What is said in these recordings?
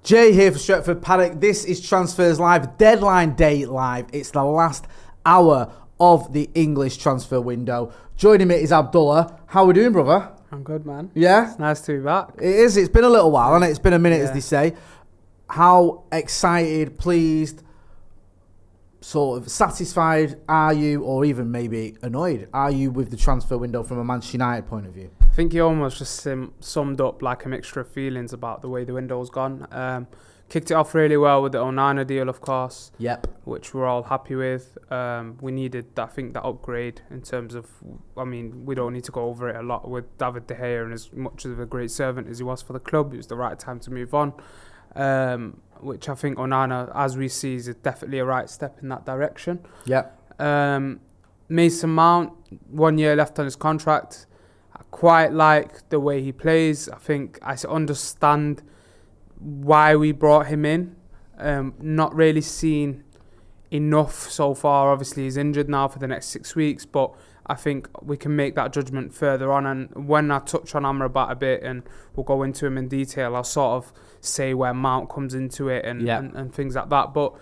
Jay here for Stretford, Paddock. This is Transfers Live, deadline day live. It's the last hour of the English transfer window. Joining me is Abdullah. How are we doing, brother? I'm good, man. Yeah? It's nice to be back. It is. It's been a little while, and it's been a minute, as they say. How excited, pleased, sort of satisfied are you, or even maybe annoyed, are you with the transfer window from a Manchester United point of view? I think you almost just summed up like a mixture of feelings about the way the window's gone. Kicked it off really well with the Onana deal, of course. Yep. Which we're all happy with. We needed, I think, that upgrade in terms of, I mean, we don't need to go over it a lot with David De Gea, and as much of a great servant as he was for the club, it was the right time to move on. Which I think Onana, as we see, is definitely a right step in that direction. Yep. Mason Mount, 1 year left on his contract. I quite like the way he plays. I think I understand why we brought him in. Not really seen enough so far. Obviously, he's injured now for the next 6 weeks, but I think we can make that judgment further on. And when I touch on Amrabat a bit, and we'll go into him in detail, I'll sort of say where Mount comes into it and things like that. But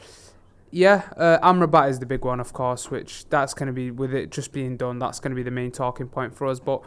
yeah, Amrabat is the big one, of course, which that's going to be, with it just being done, that's going to be the main talking point for us. But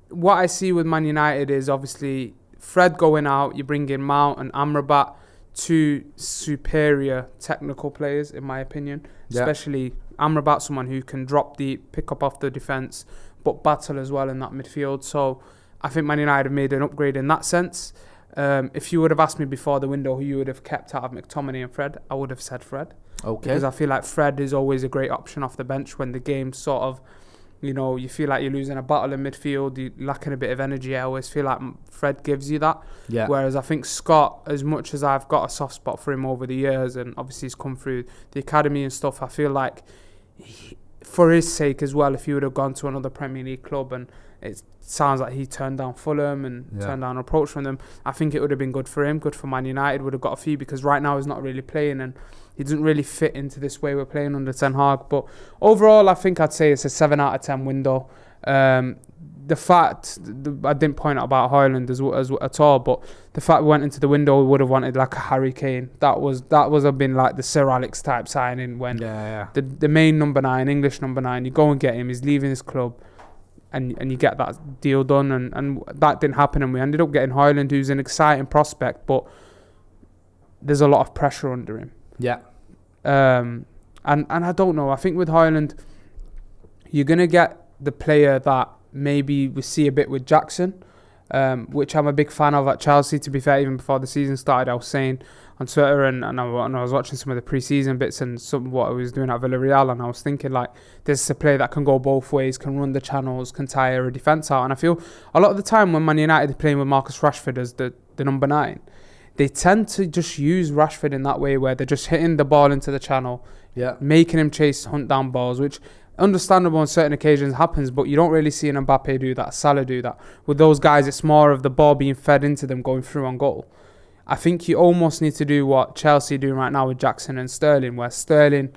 what I see with Man United is obviously Fred going out, you bring in Mount and Amrabat, two superior technical players, in my opinion. Yeah. Especially Amrabat, someone who can drop deep, pick up off the defence, but battle as well in that midfield. So I think Man United have made an upgrade in that sense. If you would have asked me before the window who you would have kept out of McTominay and Fred, I would have said Fred. Okay. Because I feel like Fred is always a great option off the bench when the game sort of, you know, you feel like you're losing a battle in midfield, you're lacking a bit of energy. I always feel like Fred gives you that. Yeah. Whereas I think Scott, as much as I've got a soft spot for him over the years, and obviously he's come through the academy and stuff, I feel like for his sake as well, if he would have gone to another Premier League club, and it sounds like he turned down Fulham and turned down an approach from them, I think it would have been good for him, good for Man United, would have got a fee, because right now he's not really playing and he doesn't really fit into this way we're playing under Ten Hag. But overall, I think I'd say it's a 7 out of 10 window. The fact, I didn't point out about Højlund as at all, but the fact we went into the window, we would have wanted like a Harry Kane. That was been like the Sir Alex type signing when the main number 9, English number 9, you go and get him, he's leaving his club, and you get that deal done, and that didn't happen, and we ended up getting Højlund, who's an exciting prospect, but there's a lot of pressure under him. Yeah. And I don't know, I think with Højlund, you're going to get the player that maybe we see a bit with Jackson, which I'm a big fan of at Chelsea. To be fair, even before the season started, I was saying on Twitter, and I was watching some of the pre-season bits and some of what I was doing at Villarreal, and I was thinking, like, this is a player that can go both ways, can run the channels, can tire a defence out. And I feel a lot of the time when Man United are playing with Marcus Rashford as the number 9, they tend to just use Rashford in that way where they're just hitting the ball into the channel, making him hunt down balls, which understandable on certain occasions happens, but you don't really see an Mbappe do that, Salah do that. With those guys, it's more of the ball being fed into them going through on goal. I think you almost need to do what Chelsea are doing right now with Jackson and Sterling, where Sterling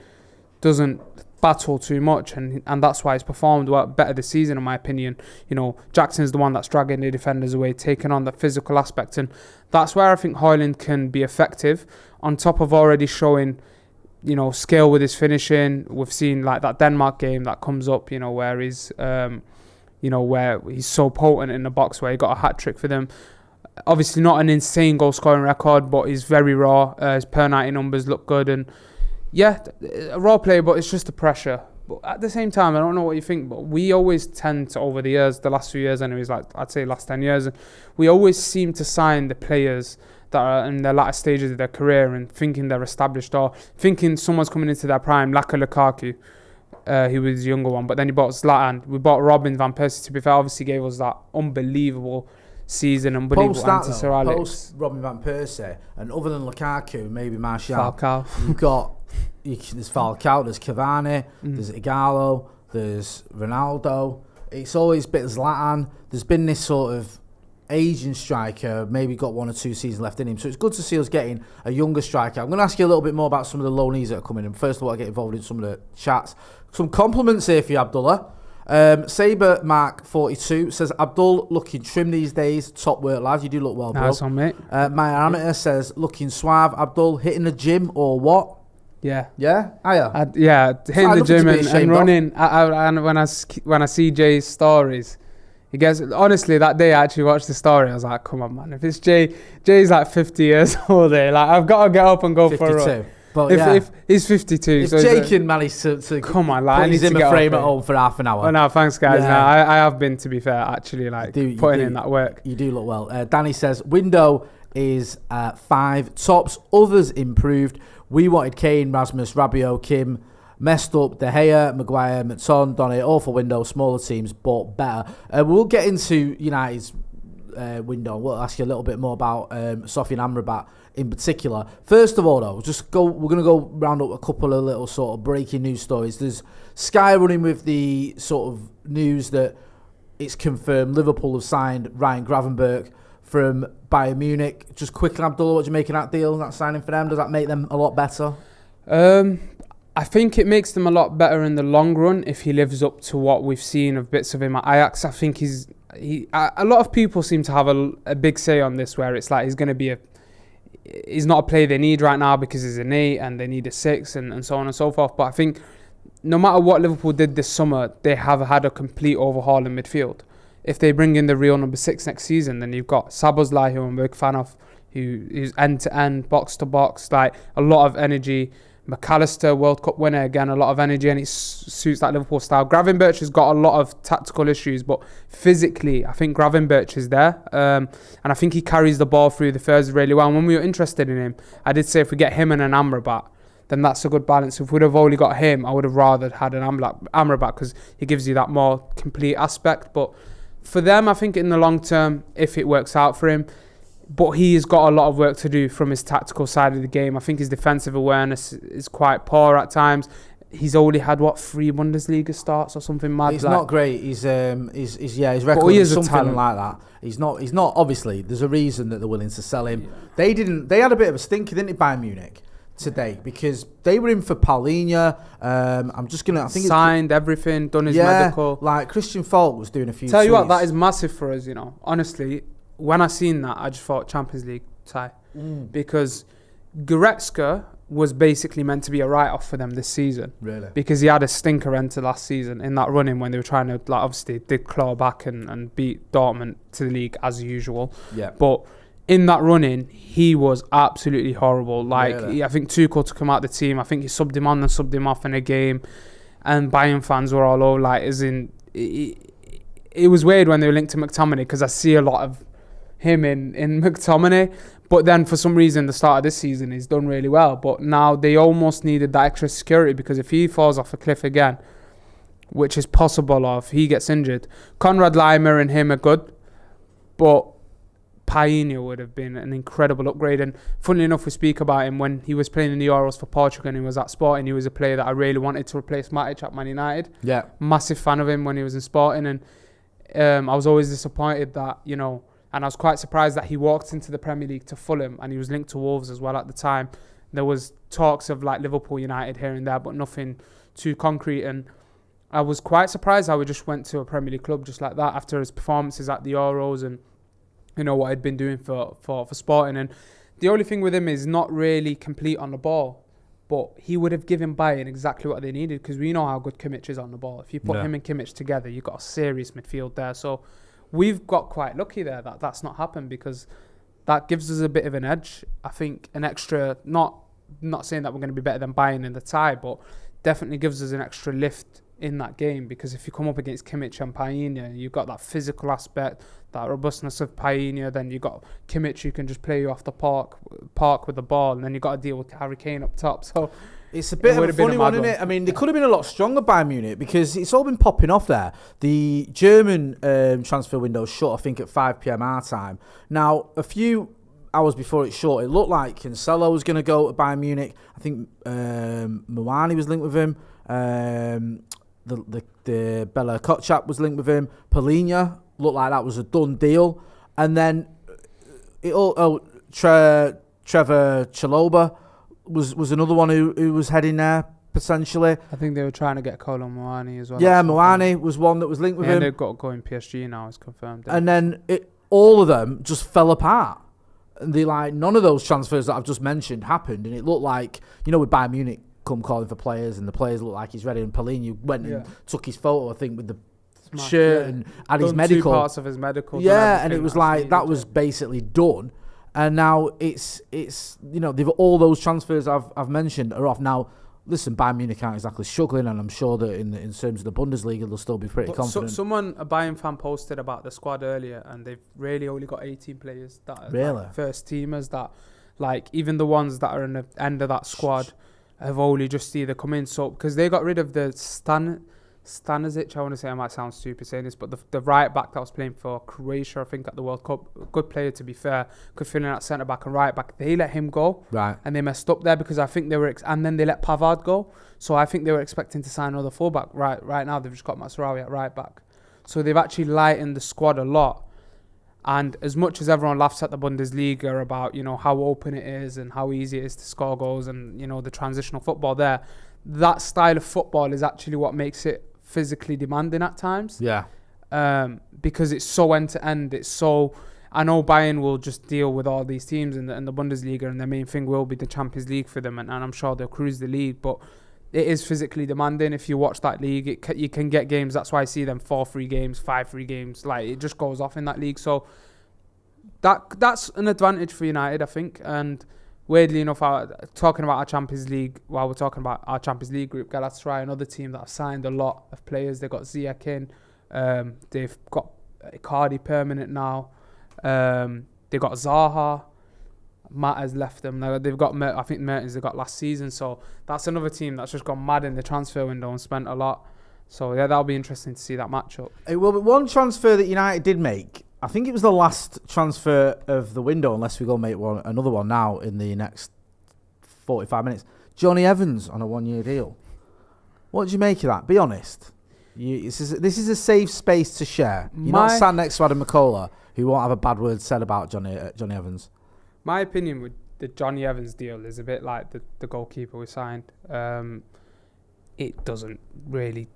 doesn't battle too much, and that's why he's performed better this season, in my opinion. You know, Jackson's the one that's dragging the defenders away, taking on the physical aspect, and that's where I think Højlund can be effective, on top of already showing, you know, skill with his finishing. We've seen like that Denmark game that comes up, you know, where he's where he's so potent in the box, where he got a hat-trick for them. Obviously not an insane goal-scoring record, but he's very raw. His per-90 numbers look good, and yeah, a raw player, but it's just the pressure. But at the same time, I don't know what you think, but we always tend to, over the years, the last few years anyways, like I'd say last 10 years, we always seem to sign the players that are in their latter stages of their career and thinking they're established, or thinking someone's coming into their prime, like a Lukaku, he was the younger one, but then he bought Zlatan. We bought Robin Van Persie, to be fair, obviously gave us that unbelievable season, unbelievable anti-Sir Alex. Post Robin Van Persie, and other than Lukaku, maybe Martial, Falcao. There's Falcao, there's Cavani, there's Igalo, there's Ronaldo. It's always a bit of Zlatan. There's been this sort of Asian striker, maybe got 1 or 2 seasons left in him. So it's good to see us getting a younger striker. I'm going to ask you a little bit more about some of the loanees that are coming in. First of all, I get involved in some of the chats. Some compliments here for you, Abdullah. Saber Mark 42 says, Abdul looking trim these days. Top work, lads. You do look well, bro. Nice one, mate. My amateur says, looking suave. Abdul, hitting the gym or what? Yeah. Yeah? Hiya. Yeah, hitting the gym and running. And when I see Jay's stories, he gets... Honestly, that day I actually watched the story. I was like, come on, man. If it's Jay's like 50 years old, like, I've got to get up and go 52. for a run. But if he's 52, if so Jay can manage to come on, like, put his Zimmer frame at home for half an hour. Oh no, thanks guys. Yeah. No, I have been, to be fair, actually, like putting in that work. You do look well. Danny says window is 5 tops. Others improved. We wanted Kane, Rasmus, Rabiot, Kim. Messed up. De Gea, Maguire, Maton, Donny. Awful window. Smaller teams, but better. We'll get into United's window. We'll ask you a little bit more about Sofyan Amrabat in particular. First of all, though, we're going to go round up a couple of little sort of breaking news stories. There's Sky running with the sort of news that it's confirmed Liverpool have signed Ryan Gravenberch from Bayern Munich. Just quickly, Abdullah, what do you make of that deal, that signing for them? Does that make them a lot better? I think it makes them a lot better in the long run if he lives up to what we've seen of bits of him at Ajax. I think a lot of people seem to have a big say on this, where it's like he's going to be he's not a player they need right now because he's an 8 and they need a 6 and so on and so forth. But I think no matter what Liverpool did this summer, they have had a complete overhaul in midfield. If they bring in the real number 6 next season, then you've got Szoboszlai, who I'm a big fan of, who's end-to-end, box-to-box, like a lot of energy. McAllister, World Cup winner, again, a lot of energy, and it suits that Liverpool style. Gravenberch has got a lot of tactical issues, but physically, I think Gravenberch is there. And I think he carries the ball through the first really well. And when we were interested in him, I did say if we get him and an Amrabat, then that's a good balance. If we'd have only got him, I would have rather had an Amrabat because he gives you that more complete aspect. But for them, I think in the long term, if it works out for him, but he's got a lot of work to do from his tactical side of the game. I think his defensive awareness is quite poor at times. He's only had 3 Bundesliga starts or something mad. He's not great. His record is something like that. He's not. Obviously, there's a reason that they're willing to sell him. Yeah. They had a bit of a stinker, didn't they, Bayern Munich today, because they were in for Paulinho. I think signed everything, done his medical. Like Christian Falk was doing a few. Tell you what, that is massive for us. Honestly. When I seen that, I just thought Champions League tie. Because Goretzka was basically meant to be a write-off for them this season. Really? Because he had a stinker enter last season in that run-in when they were trying to, obviously, did claw back and beat Dortmund to the league as usual. Yeah. But in that run-in, he was absolutely horrible. Really? I think Tuchel took him out of the team. I think he subbed him on and subbed him off in a game. And Bayern fans were all over, it was weird when they were linked to McTominay, because I see a lot of him in McTominay, but then for some reason the start of this season he's done really well, but now they almost needed that extra security, because if he falls off a cliff again, which is possible if he gets injured, Konrad Laimer and him are good, but Paulinho would have been an incredible upgrade. And funnily enough, we speak about him when he was playing in the Euros for Portugal and he was at Sporting. He was a player that I really wanted to replace Matic at Man United. Yeah, massive fan of him when he was in Sporting, and I was always disappointed that and I was quite surprised that he walked into the Premier League to Fulham, and he was linked to Wolves as well at the time. There was talks of Liverpool, United here and there, but nothing too concrete. And I was quite surprised how he just went to a Premier League club just like that after his performances at the Euros and what he'd been doing for Sporting. And the only thing with him is not really complete on the ball, but he would have given Bayern exactly what they needed, because we know how good Kimmich is on the ball. If you put him and Kimmich together, you've got a serious midfield there. So we've got quite lucky there that that's not happened, because that gives us a bit of an edge. I think an extra, not saying that we're going to be better than Bayern in the tie, but definitely gives us an extra lift in that game, because if you come up against Kimmich and Paulinho, you've got that physical aspect, that robustness of Paulinho, then you've got Kimmich who can just play you off the park with the ball, and then you've got to deal with Harry Kane up top. So it's a bit of a funny one, isn't it? I mean, they could have been a lot stronger, Bayern Munich, because it's all been popping off there. The German transfer window shut, I think, at 5 p.m. our time. Now, a few hours before it shut, it looked like Cancelo was going to go to Bayern Munich. I think Mawani was linked with him. The Bella Kotchap was linked with him. Paulinho looked like that was a done deal. And then Trevor Chalobah was another one who was heading there. potentially. I think they were trying to get Kolo Muani as well. Yeah, Muani was one that was linked with him. And they've got to go in PSG now, it's confirmed. And then all of them just fell apart. And none of those transfers that I've just mentioned happened. And it looked like, with Bayern Munich come calling for players, and the players looked like he's ready. And Paulinho went and took his photo, I think, with the shirt and had his medical. 2 parts of his medical. Yeah, and it was like, that was basically done. And now it's all those transfers I've mentioned are off. Now, listen, Bayern Munich aren't exactly struggling, and I'm sure that in terms of the Bundesliga, they'll still be pretty confident. A Bayern fan, posted about the squad earlier, and they've really only got 18 players that are first teamers. That, even the ones that are in the end of that squad have only just either come in. So because they got rid of the Stanisic, I want to say, I might sound stupid saying this, but the right back that was playing for Croatia, I think, at the World Cup, good player to be fair, could fill in at centre back and right back. They let him go, right, and they messed up there because I think they were, and then they let Pavard go. So I think they were expecting to sign another fullback. Right now they've just got Masraoui at right back. So they've actually lightened the squad a lot. And as much as everyone laughs at the Bundesliga about how open it is and how easy it is to score goals and the transitional football there, that style of football is actually what makes it physically demanding at times. Yeah. Because it's so end to end. It's so. I know Bayern will just deal with all these teams in the Bundesliga, and their main thing will be the Champions League for them, and I'm sure they'll cruise the league. But it is physically demanding. If you watch that league, you can get games. That's why I see them 4-3 games, 5-3 games. It just goes off in that league. So that's an advantage for United, I think. And weirdly enough, talking about our Champions League, while we're talking about our Champions League group, Galatasaray, another team that have signed a lot of players. They've got Ziyech in. They've got Icardi permanent now. They've got Zaha. Matt has left them. Now they've got, I think, Mertens they got last season. So that's another team that's just gone mad in the transfer window and spent a lot. So yeah, that'll be interesting to see that matchup. It will be one transfer that United did make. I think it was the last transfer of the window, unless we go make another one now in the next 45 minutes. Jonny Evans on a 1-year deal. What did you make of that? Be honest. This is a safe space to share. You're not sat next to Adam McCullough, who won't have a bad word said about Jonny Evans. My opinion with the Jonny Evans deal is a bit like the goalkeeper we signed. It doesn't really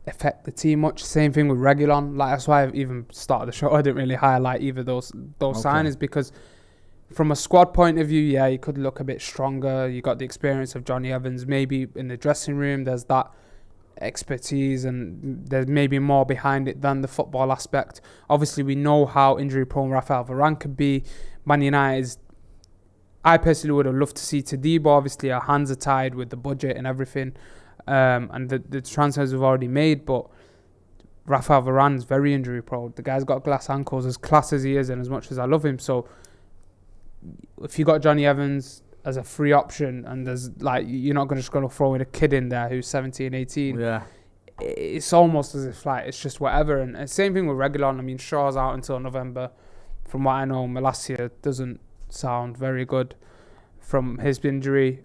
affect the team much. Same thing with Reguilón. That's why I've even started the show. I didn't really highlight either those signings, because from a squad point of view, yeah, you could look a bit stronger. You got the experience of Jonny Evans. Maybe in the dressing room, there's that expertise, and there's maybe more behind it than the football aspect. Obviously, we know how injury prone Rafael Varane could be. Man United's, I personally would have loved to see Todibo. Obviously, our hands are tied with the budget and everything. And the transfers we've already made, but Rafael Varane's very injury prone. The guy's got glass ankles, as class as he is and as much as I love him. So if you got Jonny Evans as a free option, and there's you're not just going to throw in a kid in there who's 17, 18. Yeah. It's almost as if it's just whatever. And same thing with Reguilón. I mean, Shaw's out until November. From what I know, Malacia doesn't sound very good from his injury.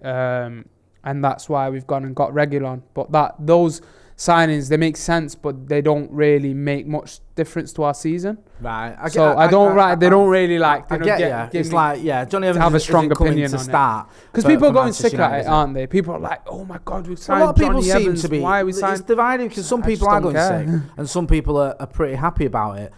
And that's why we've gone and got Reguilón. But those signings, they make sense, but they don't really make much difference to our season. Right. They don't really like. I get you. It's Jonny Evans have a strong opinion to start. Because people are going sick at it, aren't they? People are like, oh my God, we've signed Jonny Evans. Why are we signing? It's divided because some people are going sick and some people are pretty happy about it.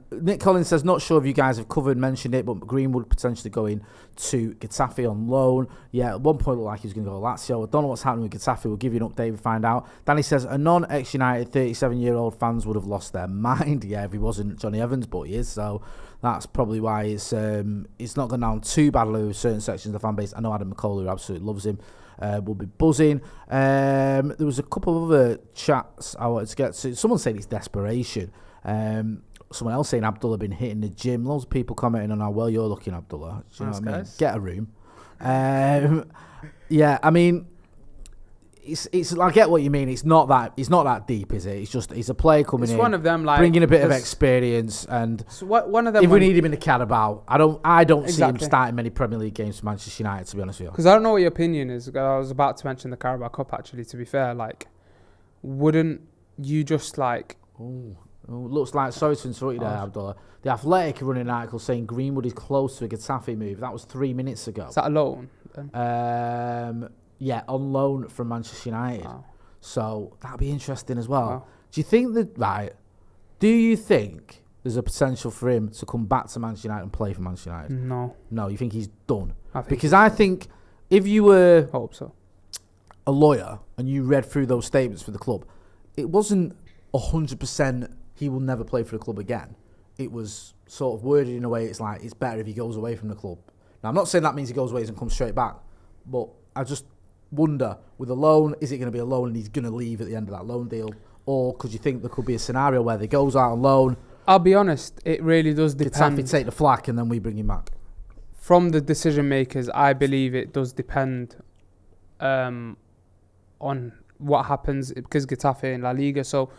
Nick Collins says, not sure if you guys have mentioned it, but Greenwood potentially going to Getafe on loan. Yeah, at one point it looked like he was going to go to Lazio. I don't know what's happening with Getafe. We'll give you an update if we find out. Danny says, a non-ex-United 37-year-old fans would have lost their mind. Yeah, if he wasn't Jonny Evans, but he is. So that's probably why it's not gone down too badly with certain sections of the fan base. I know Adam McCullough, who absolutely loves him, will be buzzing. There was a couple of other chats I wanted to get to. Someone saying it's desperation. Someone else saying Abdullah been hitting the gym. Loads of people commenting on how well you're looking, Abdullah. Do you know what I mean? Get a room. Yeah, I mean, it's. I get what you mean. It's not that deep, is it? It's just he's a player coming in. It's one of them, bringing a bit of experience, and so one of them. If we need him in the Carabao, I don't see him starting many Premier League games for Manchester United. To be honest with you, because I don't know what your opinion is. I was about to mention the Carabao Cup. Actually, to be fair, wouldn't you just looks like, sorry to interrupt you there, Abdullah. The Athletic are running an article saying Greenwood is close to a Getafe move. That was 3 minutes ago. Is that a loan? Yeah, on loan from Manchester United. Wow. So that'd be interesting as well. Wow. Do you think do you think there's a potential for him to come back to Manchester United and play for Manchester United? No, you think he's done? Because I think if you were hope so. a lawyer and you read through those statements for the club, it wasn't 100% he will never play for the club again. It was sort of worded in a way it's like it's better if he goes away from the club. Now, I'm not saying that means he goes away and comes straight back, but I just wonder, with a loan, is it going to be a loan and he's going to leave at the end of that loan deal? Or could you think there could be a scenario where he goes out on loan? I'll be honest, it really does depend. Getafe take the flak and then we bring him back. From the decision makers, I believe it does depend on what happens, because Getafe in La Liga. So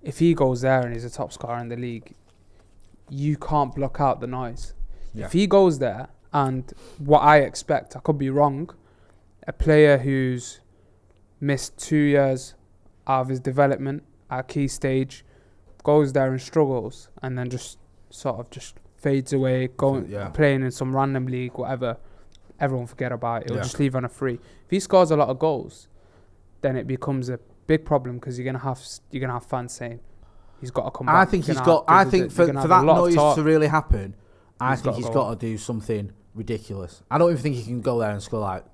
if he goes there and he's a top scorer in the league, you can't block out the noise. Yeah. If he goes there, and what I expect, I could be wrong, a player who's missed 2 years out of his development at a key stage goes there and struggles and then just sort of just fades away, playing in some random league, whatever, everyone forget about it. He'll just leave on a free. If he scores a lot of goals, then it becomes a big problem because you're gonna have fans saying he's got to come back. I think for that noise to really happen, I think he's got to do something ridiculous. I don't even think he can go there and score like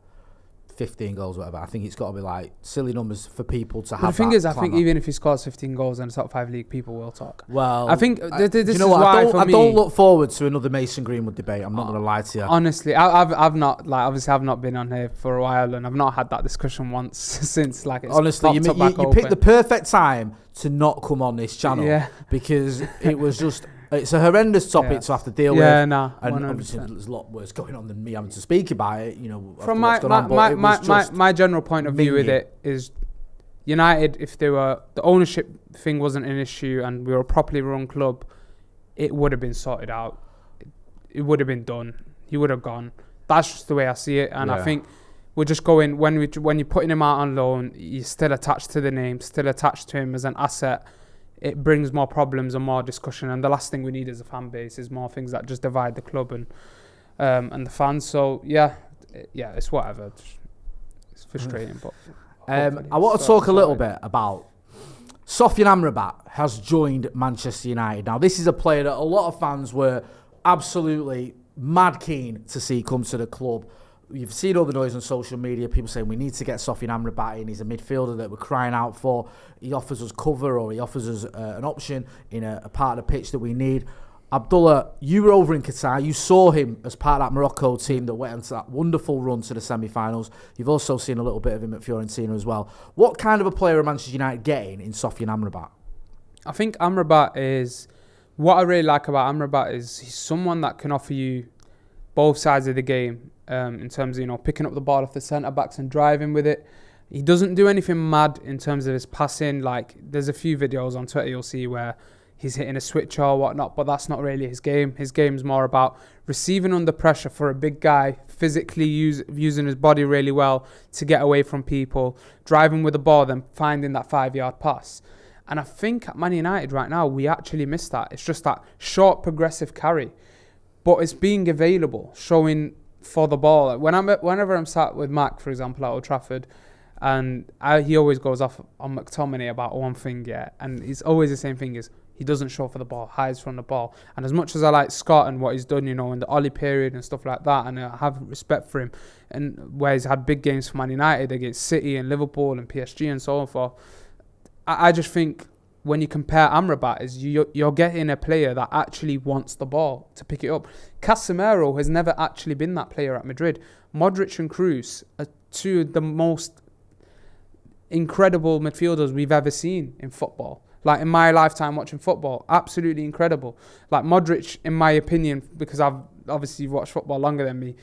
15 goals or whatever. I think it's got to be like silly numbers for people to have. The thing is, I think even if he scores 15 goals in the top 5 league, people will talk. Well, I think this you know is what? why for I me, don't look forward to another Mason Greenwood debate. I'm not going to lie to you. Honestly, I've not, like, obviously I've not been on here for a while and I've not had that discussion once since, like, it's honestly, you picked the perfect time to not come on this channel because it was just. It's a horrendous topic to have to deal with. Yeah, no. And obviously there's a lot worse going on than me having to speak about it, you know. From my general point of view with it is United, if they were, the ownership thing wasn't an issue and we were a properly run club, it would have been sorted out. It would have been done. He would have gone. That's just the way I see it. And I think we're just going, when you're putting him out on loan, you're still attached to the name, still attached to him as an asset. It brings more problems and more discussion, and the last thing we need as a fan base is more things that just divide the club and the fans. So it's whatever. It's frustrating, but I want to talk a little bit about Sofyan Amrabat has joined Manchester United. Now, this is a player that a lot of fans were absolutely mad keen to see come to the club. You've seen all the noise on social media, people saying we need to get Sofyan Amrabat in. He's a midfielder that we're crying out for. He offers us cover, or he offers us an option in a part of the pitch that we need. Abdullah, you were over in Qatar. You saw him as part of that Morocco team that went into that wonderful run to the semi-finals. You've also seen a little bit of him at Fiorentina as well. What kind of a player are Manchester United getting in Sofyan Amrabat? I think Amrabat is... What I really like about Amrabat is he's someone that can offer you both sides of the game. In terms of, you know, picking up the ball off the centre-backs and driving with it. He doesn't do anything mad in terms of his passing. Like, there's a few videos on Twitter you'll see where he's hitting a switch or whatnot, but that's not really his game. His game's more about receiving under pressure for a big guy, physically using his body really well to get away from people, driving with the ball, then finding that 5-yard pass. And I think at Man United right now, we actually miss that. It's just that short, progressive carry. But it's being available, showing... for the ball. Whenever I'm sat with Mac, for example, at Old Trafford, and he always goes off on McTominay about one thing, and it's always the same thing, is he doesn't show for the ball, hides from the ball. And as much as I like Scott and what he's done, you know, in the Ollie period and stuff like that, and I have respect for him, and where he's had big games for Man United against City and Liverpool and PSG and so on forth, I just think when you compare Amrabat, is you're getting a player that actually wants the ball to pick it up. Casemiro has never actually been that player at Madrid. Modric and Kroos are two of the most incredible midfielders we've ever seen in football. Like, in my lifetime watching football, absolutely incredible. Like, Modric, in my opinion, because I've obviously watched football longer than me,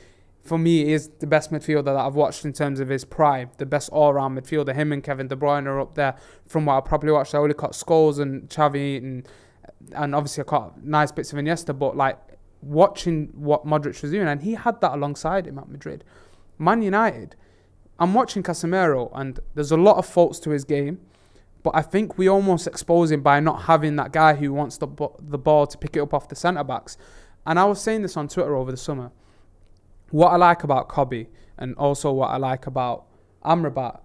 for me, he is the best midfielder that I've watched in terms of his prime, the best all-round midfielder. Him and Kevin De Bruyne are up there from what I probably watched. I only caught Scholes and Xavi, and obviously I caught nice bits of Iniesta, but like watching what Modric was doing, and he had that alongside him at Madrid. Man United, I'm watching Casemiro, and there's a lot of faults to his game, but I think we almost expose him by not having that guy who wants the ball to pick it up off the centre-backs. And I was saying this on Twitter over the summer. What I like about Kobe, and also what I like about Amrabat,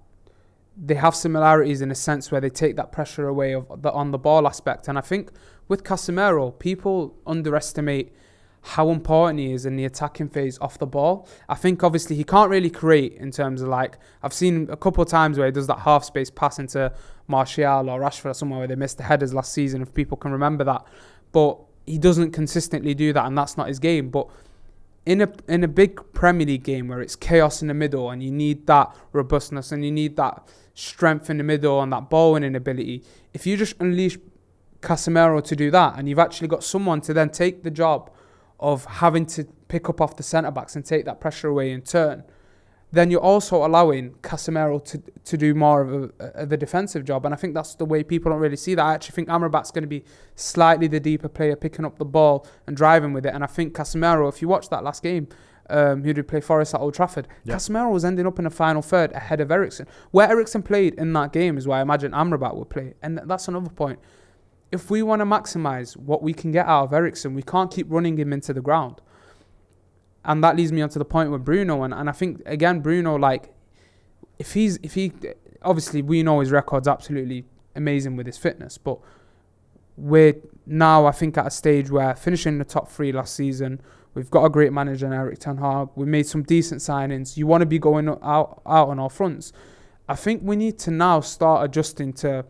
they have similarities in a sense where they take that pressure away of the on the ball aspect. And I think with Casemiro, people underestimate how important he is in the attacking phase off the ball. I think obviously he can't really create in terms of like, I've seen a couple of times where he does that half space pass into Martial or Rashford or somewhere where they missed the headers last season, if people can remember that. But he doesn't consistently do that, and that's not his game. But in a big Premier League game where it's chaos in the middle and you need that robustness and you need that strength in the middle and that ball winning ability, if you just unleash Casemiro to do that, and you've actually got someone to then take the job of having to pick up off the centre-backs and take that pressure away in turn, then you're also allowing Casemiro to do more of a defensive job. And I think that's the way people don't really see that. I actually think Amrabat's going to be slightly the deeper player, picking up the ball and driving with it. And I think Casemiro, if you watch that last game, who did play Forest at Old Trafford, Casemiro was ending up in the final third ahead of Eriksen. Where Eriksen played in that game is where I imagine Amrabat would play. And that's another point. If we want to maximise what we can get out of Eriksen, we can't keep running him into the ground. And that leads me on to the point with Bruno. And I think, again, Bruno, like, if he, obviously we know his record's absolutely amazing with his fitness, but we're now, I think, at a stage where finishing the top 3 last season, we've got a great manager in Erik ten Hag, we made some decent signings, you want to be going out on all fronts. I think we need to now start adjusting to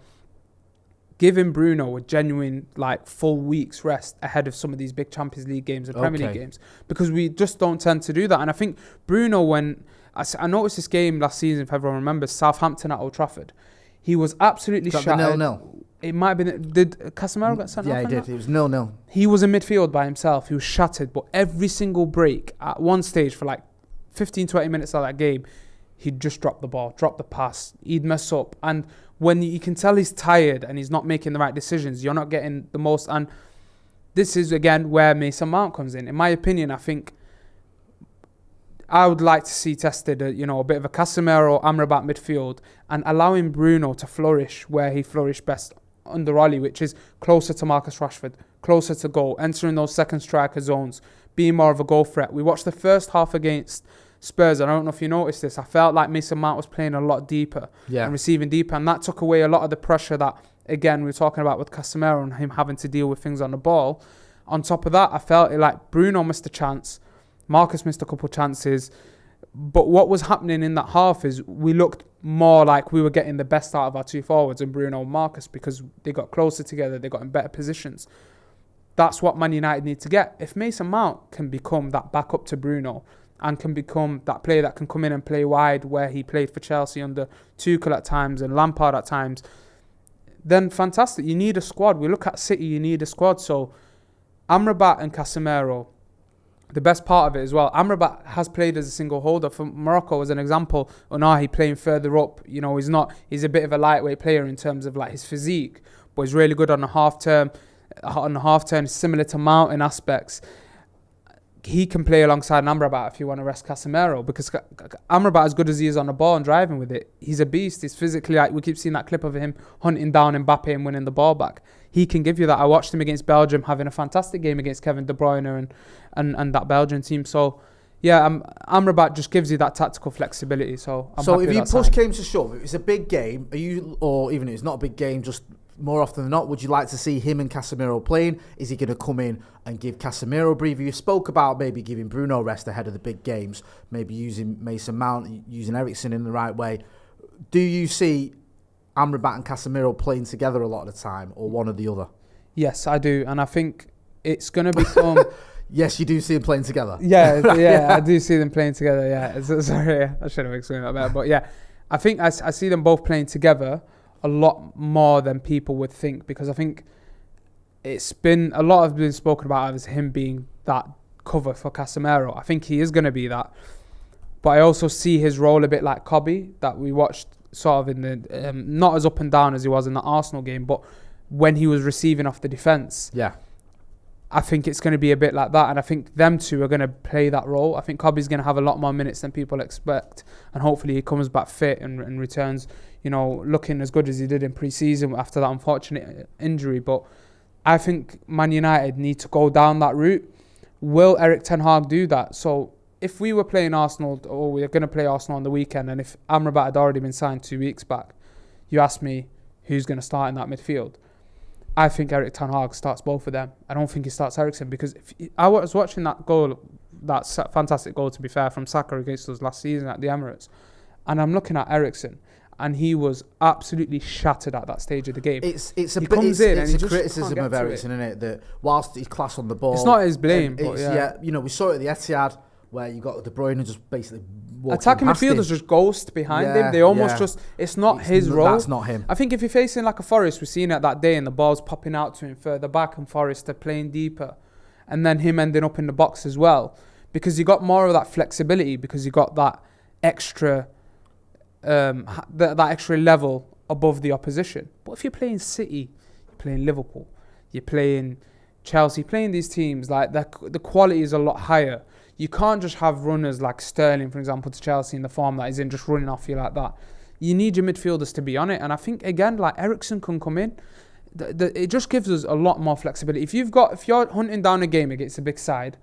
giving Bruno a genuine, like, full week's rest ahead of some of these big Champions League games and Premier League games, because we just don't tend to do that. And I think Bruno, when I noticed this game last season, if everyone remembers, Southampton at Old Trafford, he was absolutely shattered. 0-0. It might have been. Did Casemiro get sent off? Yeah, he did. It was 0-0. He was in midfield by himself. He was shattered. But every single break, at one stage for like 15, 20 minutes of that game, he'd just drop the ball, drop the pass. He'd mess up. And when you can tell he's tired and he's not making the right decisions, you're not getting the most. And this is, again, where Mason Mount comes in. In my opinion, I think I would like to see tested a bit of a Casemiro, Amrabat midfield, and allowing Bruno to flourish where he flourished best under Oli, which is closer to Marcus Rashford, closer to goal, entering those second striker zones, being more of a goal threat. We watched the first half against Spurs, and I don't know if you noticed this, I felt like Mason Mount was playing a lot deeper and receiving deeper, and that took away a lot of the pressure that, again, we were talking about with Casemiro and him having to deal with things on the ball. On top of that, I felt like Bruno missed a chance, Marcus missed a couple chances, but what was happening in that half is we looked more like we were getting the best out of our 2 forwards and Bruno and Marcus, because they got closer together, they got in better positions. That's what Man United need to get. If Mason Mount can become that backup to Bruno and can become that player that can come in and play wide where he played for Chelsea under Tuchel at times and Lampard at times, then fantastic. You need a squad. We look at City, you need a squad. So Amrabat and Casemiro, the best part of it as well, Amrabat has played as a single holder for Morocco as an example. Unahi playing further up, he's a bit of a lightweight player in terms of like his physique, but he's really good on the half turn. On the half turn, similar to Mount in aspects. He can play alongside Amrabat if you want to rest Casemiro, because Amrabat, as good as he is on the ball and driving with it, he's a beast. He's physically, like, we keep seeing that clip of him hunting down Mbappe and winning the ball back. He can give you that. I watched him against Belgium having a fantastic game against Kevin De Bruyne and that Belgian team. So yeah, Amrabat just gives you that tactical flexibility. So if you push came to shove, if it's a big game, or even if it's not a big game, just more often than not, would you like to see him and Casemiro playing? Is he going to come in and give Casemiro a breather? You spoke about maybe giving Bruno rest ahead of the big games, maybe using Mason Mount, using Eriksen in the right way. Do you see Amrabat and Casemiro playing together a lot of the time, or one or the other? Yes, I do. And I think it's going to become... Yes, you do see them playing together. Yeah, I do see them playing together, yeah. Sorry, I should have explained that better. But yeah, I think I see them both playing together a lot more than people would think, because I think it's been a lot of been spoken about as him being that cover for Casemiro. I think he is going to be that, but I also see his role a bit like Kobe that we watched sort of in the not as up and down as he was in the Arsenal game, but when he was receiving off the defence. Yeah, I think it's going to be a bit like that, and I think them two are going to play that role. I think Kobe's going to have a lot more minutes than people expect, and hopefully he comes back fit and returns, looking as good as he did in pre-season after that unfortunate injury. But I think Man United need to go down that route. Will Erik ten Hag do that? So if we were playing Arsenal, or we were going to play Arsenal on the weekend, and if Amrabat had already been signed 2 weeks back, you asked me who's going to start in that midfield. I think Erik ten Hag starts both of them. I don't think he starts Eriksen, because I was watching that goal, that fantastic goal, to be fair, from Saka against us last season at the Emirates, and I'm looking at Eriksen, and he was absolutely shattered at that stage of the game. It's a criticism of Eriksen, isn't it? That whilst he's class on the ball, it's not his blame. But you know, we saw it at the Etihad where you got De Bruyne just basically attacking midfielders just ghost behind him. They almost just, it's not his role. That's not him. I think if you're facing like a Forest, we've seen it that day, and the ball's popping out to him further back, and Forest are playing deeper, and then him ending up in the box as well, because you got more of that flexibility, because you got that extra that extra level above the opposition. But if you're playing City, you're playing Liverpool, you're playing Chelsea, playing these teams, like the quality is a lot higher. You can't just have runners like Sterling, for example, to Chelsea in the form that he's in, just running off you like that. You need your midfielders to be on it. And I think, again, like Eriksen can come in. It just gives us a lot more flexibility. If you're hunting down a game against a big side,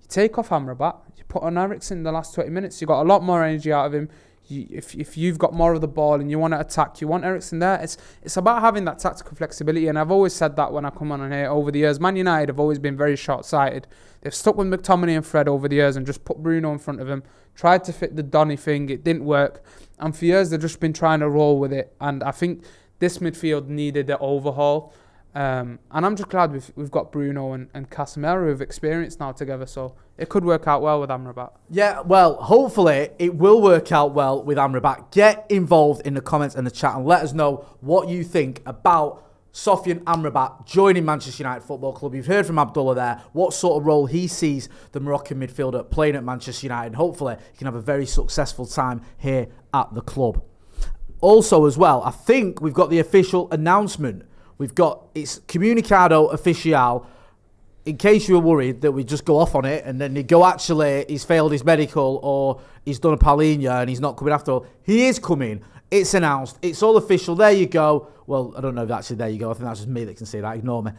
you take off Amrabat, you put on Eriksen in the last 20 minutes, you got a lot more energy out of him. If you've got more of the ball and you want to attack, you want Eriksen there. It's about having that tactical flexibility, and I've always said that when I come on here over the years. Man United have always been very short-sighted. They've stuck with McTominay and Fred over the years and just put Bruno in front of him, tried to fit the Donny thing, it didn't work, and for years they've just been trying to roll with it. And I think this midfield needed an overhaul. And I'm just glad we've got Bruno and Casemiro with experience now together, so it could work out well with Amrabat. Yeah, well, hopefully it will work out well with Amrabat. Get involved in the comments and the chat and let us know what you think about Sofyan Amrabat joining Manchester United Football Club. You've heard from Abdullah there, what sort of role he sees the Moroccan midfielder playing at Manchester United, and hopefully he can have a very successful time here at the club. Also as well, I think we've got the official announcement. It's Comunicado Oficial. In case you were worried that we just go off on it and then you go, actually, he's failed his medical or he's done a Paulinho and he's not coming after all. He is coming. It's announced. It's all official. There you go. Well, I don't know if actually there you go. I think that's just me that can say that. Ignore me.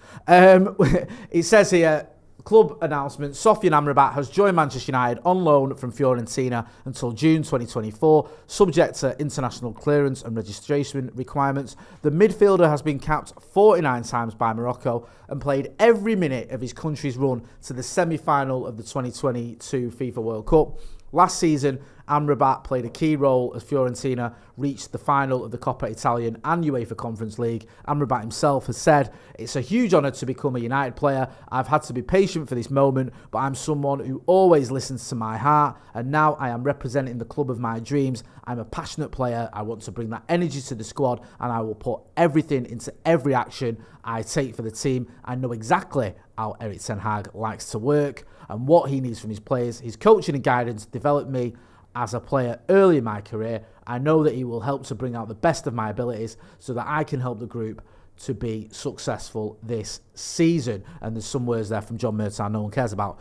It says here, club announcement, Sofyan Amrabat has joined Manchester United on loan from Fiorentina until June 2024, subject to international clearance and registration requirements. The midfielder has been capped 49 times by Morocco and played every minute of his country's run to the semi-final of the 2022 FIFA World Cup. Last season, Amrabat played a key role as Fiorentina reached the final of the Coppa Italian and UEFA Conference League. Amrabat himself has said, "It's a huge honour to become a United player. I've had to be patient for this moment, but I'm someone who always listens to my heart, and now I am representing the club of my dreams. I'm a passionate player. I want to bring that energy to the squad, and I will put everything into every action I take for the team. I know exactly how Erik ten Hag likes to work and what he needs from his players. His coaching and guidance developed me as a player early in my career. I know that he will help to bring out the best of my abilities so that I can help the group to be successful this season." And there's some words there from John Murtaugh no one cares about.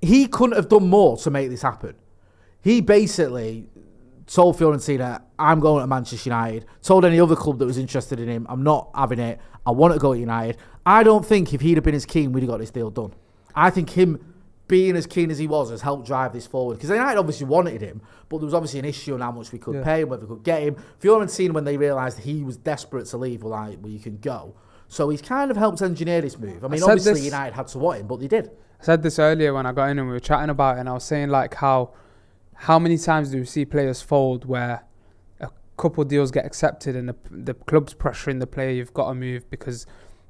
He couldn't have done more to make this happen. He basically told Fiorentina, I'm going to Manchester United. Told any other club that was interested in him, I'm not having it. I want to go to United. I don't think if he'd have been as keen, we'd have got this deal done. I think him being as keen as he was has helped drive this forward. Because United obviously wanted him, but there was obviously an issue on how much we could pay him, whether we could get him. Fiorentina, when they realised he was desperate to leave, were like, well, you can go. So he's kind of helped engineer this move. I mean, obviously United had to want him, but they did. I said this earlier when I got in and we were chatting about it, and I was saying like how many times do we see players fold where a couple of deals get accepted and the club's pressuring the player, you've got to move, because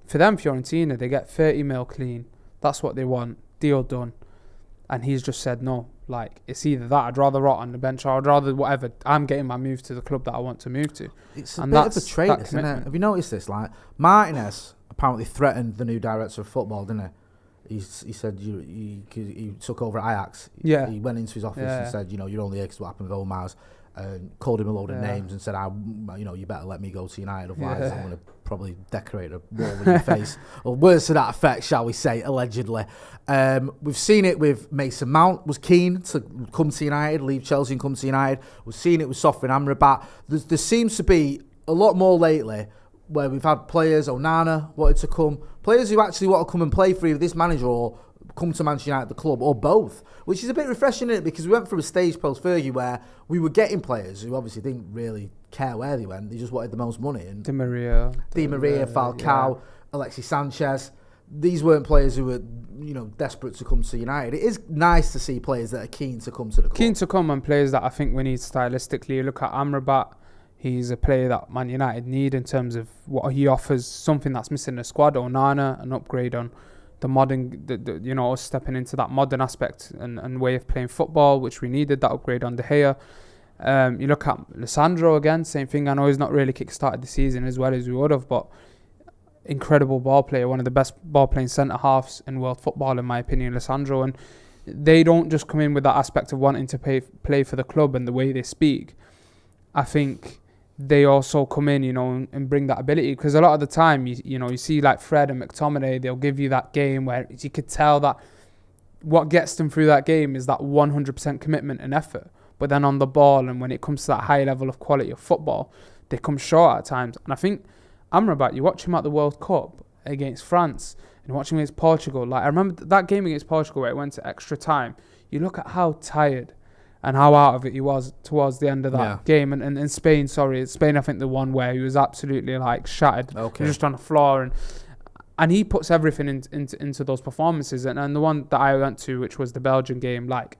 for them, Fiorentina, they get 30 mil clean. That's what they want. Deal done. And he's just said no. Like, it's either that, I'd rather rot on the bench, or I'd rather whatever. I'm getting my move to the club that I want to move to. It's a bit of a trait, isn't it? Have you noticed this? Like, Martinez apparently threatened the new director of football, didn't he? He said he took over at Ajax. Yeah. He went into his office and said, you're only here because what happened with Omars. Called him a load of names and said, you better let me go to United, otherwise I'm going to probably decorate a wall with your face. Or words to that effect, shall we say, allegedly. We've seen it with Mason Mount, was keen to come to United, leave Chelsea and come to United. We've seen it with Sofyan Amrabat. There seems to be a lot more lately where we've had players, Onana wanted to come, players who actually want to come and play for either this manager or come to Manchester United, the club, or both, which is a bit refreshing, isn't it? Because we went through a stage post-Fergie where we were getting players who obviously didn't really care where they went. They just wanted the most money. And Di Maria, Falcao, Alexis Sanchez. These weren't players who were, desperate to come to United. It is nice to see players that are keen to come to the club. Keen to come, and players that I think we need stylistically. Look at Amrabat. He's a player that Man United need in terms of what he offers, something that's missing in the squad. Onana, an upgrade on the modern, us stepping into that modern aspect and way of playing football, which we needed, that upgrade on De Gea. You look at Lissandro again, same thing. I know he's not really kick-started the season as well as we would have, but incredible ball player, one of the best ball-playing centre-halves in world football, in my opinion, Lissandro. And they don't just come in with that aspect of wanting to play for the club and the way they speak. I think they also come in, and bring that ability, because a lot of the time, you see like Fred and McTominay, they'll give you that game where you could tell that what gets them through that game is that 100% commitment and effort. But then on the ball, and when it comes to that high level of quality of football, they come short at times. And I think Amrabat, you watch him at the World Cup against France and watch him against Portugal. Like, I remember that game against Portugal where it went to extra time. You look at how tired and how out of it he was towards the end of that game. And in Spain, I think the one where he was absolutely like shattered, just on the floor. And he puts everything into those performances. And the one that I went to, which was the Belgian game, like,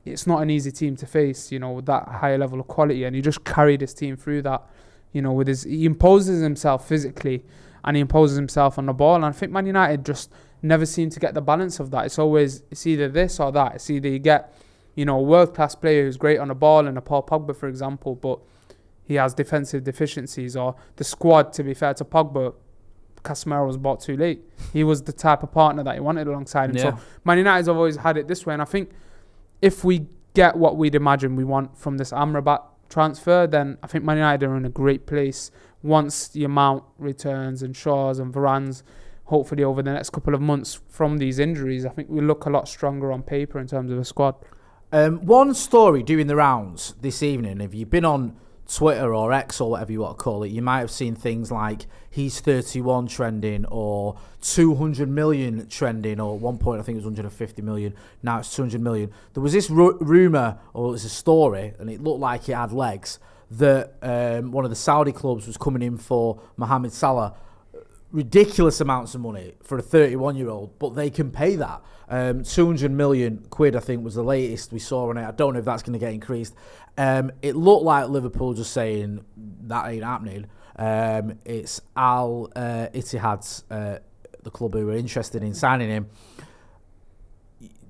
it's not an easy team to face, with that high level of quality. And he just carried his team through that, he imposes himself physically and he imposes himself on the ball. And I think Man United just never seem to get the balance of that. It's either this or that. It's either you get, a world-class player who's great on the ball, and a Paul Pogba, for example, but he has defensive deficiencies. Or the squad, to be fair to Pogba, Casemiro was bought too late. He was the type of partner that he wanted alongside him. So Man United's always had it this way. And I think if we get what we'd imagine we want from this Amrabat transfer, then I think Man United are in a great place once the Mount returns and Shaw's and Varane's, hopefully over the next couple of months from these injuries. I think we look a lot stronger on paper in terms of a squad. One story doing the rounds this evening, if you've been on Twitter or X or whatever you want to call it, you might have seen things like he's 31 trending, or 200 million trending, or at one point I think it was 150 million, now it's 200 million. There was this rumour, or it was a story, and it looked like it had legs, that one of the Saudi clubs was coming in for Mohamed Salah. Ridiculous amounts of money for a 31-year-old, but they can pay that. 200 million quid, I think, was the latest we saw on it. I don't know if that's going to get increased. It looked like Liverpool just saying that ain't happening. It's Al Ittihad's, the club who were interested in signing him.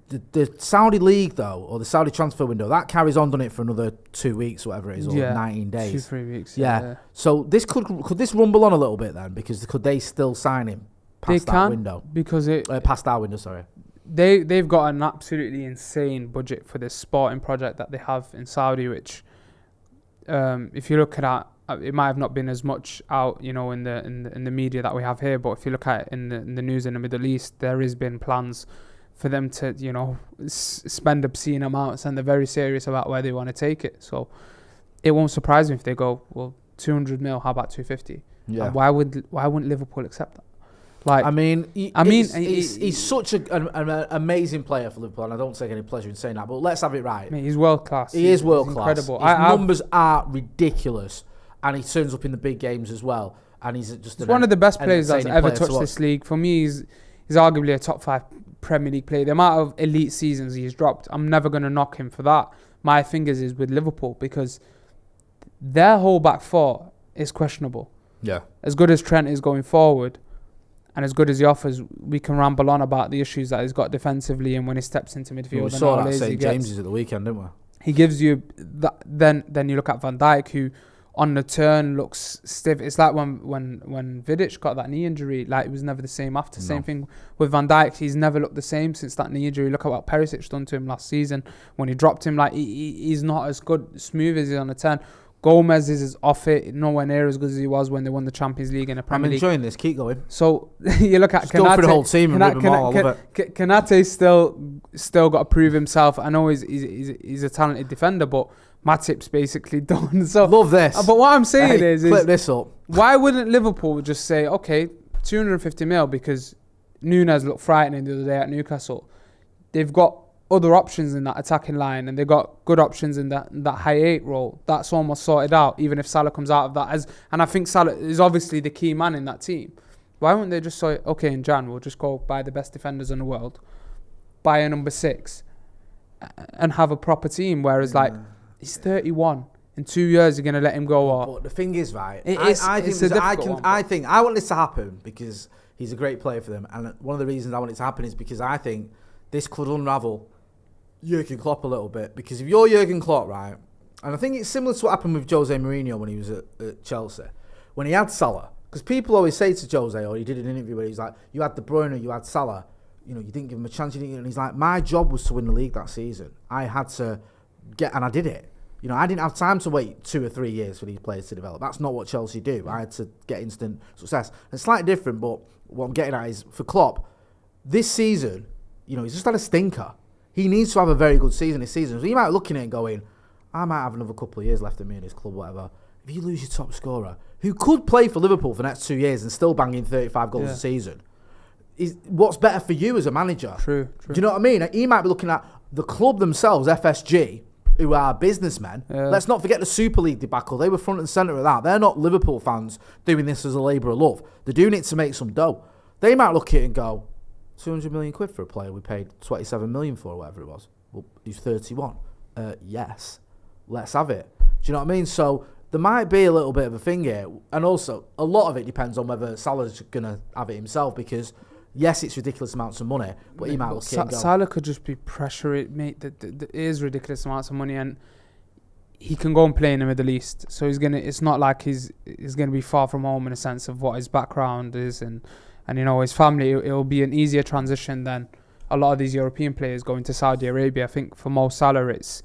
The Saudi league, though, or the Saudi transfer window, that carries on, doesn't it, for another 2 weeks, or whatever it is, or 19 days. 2-3 weeks. Yeah. So this could this rumble on a little bit then, because could they still sign him past that window? Because past our window, sorry. They've got an absolutely insane budget for this sporting project that they have in Saudi, which, if you look at it, might have not been as much out, in the media that we have here. But if you look at it in the news in the Middle East, there has been plans for them to, spend obscene amounts, and they're very serious about where they want to take it. So it won't surprise me if they go, well, 200 mil, how about 250? Yeah. Why wouldn't Liverpool accept that? Like, he's such an amazing player for Liverpool, and I don't take any pleasure in saying that, but let's have it right. Mate, he's world class. He is world class. Incredible. His numbers are ridiculous, and he turns up in the big games as well. And he's just one of the best players that's ever touched this league. For me, he's arguably a top 5 Premier League player. The amount of elite seasons he's dropped, I'm never going to knock him for that. My fingers is with Liverpool, because their whole back four is questionable. Yeah. As good as Trent is going forward, and as good as he offers, we can ramble on about the issues that he's got defensively, and when he steps into midfield. We saw that St. James's at the weekend, didn't we? He gives you that. Then you look at Van Dijk, who on the turn looks stiff. It's like when Vidic got that knee injury, like, it was never the same after. No. Same thing with Van Dijk. He's never looked the same since that knee injury. Look at what Perisic done to him last season when he dropped him. Like, he's not as smooth as he's on the turn. Gomez is off it, nowhere near as good as he was when they won the Champions League in the Premier League. I'm enjoying this. Keep going. So you look at Kanate. Go for the whole team and rip them all. I love it. Kanate's still got to prove himself. I know he's a talented defender, but Matip's basically done. So love this. But what I'm saying is clip this up. Why wouldn't Liverpool just say, okay, 250 mil, because Nunes looked frightening the other day at Newcastle. they've got other options in that attacking line, and they've got good options in that high 8 role. That's almost sorted out, even if Salah comes out of that. And I think Salah is obviously the key man in that team. Why wouldn't they just say, okay, in Jan, we'll just go buy the best defenders in the world, buy a number 6, and have a proper team? Whereas, he's 31. In 2 years, you're going to let him go. But the thing is, right, I think I want this to happen because he's a great player for them. And one of the reasons I want it to happen is because I think this could unravel Jurgen Klopp a little bit. Because if you're Jurgen Klopp, right, and I think it's similar to what happened with Jose Mourinho when he was at Chelsea, when he had Salah. Because people always say to Jose, or he did an interview where he's like, you had De Bruyne, you had Salah, you didn't give him a chance. And he's like, my job was to win the league that season. I had to and I did it. I didn't have time to wait 2 or 3 years for these players to develop. That's not what Chelsea do. I had to get instant success. It's slightly different, but what I'm getting at is, for Klopp, this season, he's just had a stinker. He needs to have a very good season this season. So you might be looking at it and going, I might have another couple of years left in me in this club, whatever. If you lose your top scorer, who could play for Liverpool for the next 2 years and still bang in 35 goals a season, what's better for you as a manager? True. Do you know what I mean? He might be looking at the club themselves, FSG, who are businessmen. Yeah. Let's not forget the Super League debacle. They were front and centre of that. They're not Liverpool fans doing this as a labour of love. They're doing it to make some dough. They might look at it and go, 200 million quid for a player we paid 27 million for, or whatever it was. Well, he's 31. Yes, let's have it. Do you know what I mean? So there might be a little bit of a thing here. And also, a lot of it depends on whether Salah's going to have it himself, because yes, it's ridiculous amounts of money, but he might look at it and go, Salah could just be pressuring, mate. It is ridiculous amounts of money, and he can go and play in the Middle East. So it's not like he's gonna be far from home in a sense of what his background is, and his family. It'll be an easier transition than a lot of these European players going to Saudi Arabia. I think for Mo Salah, it's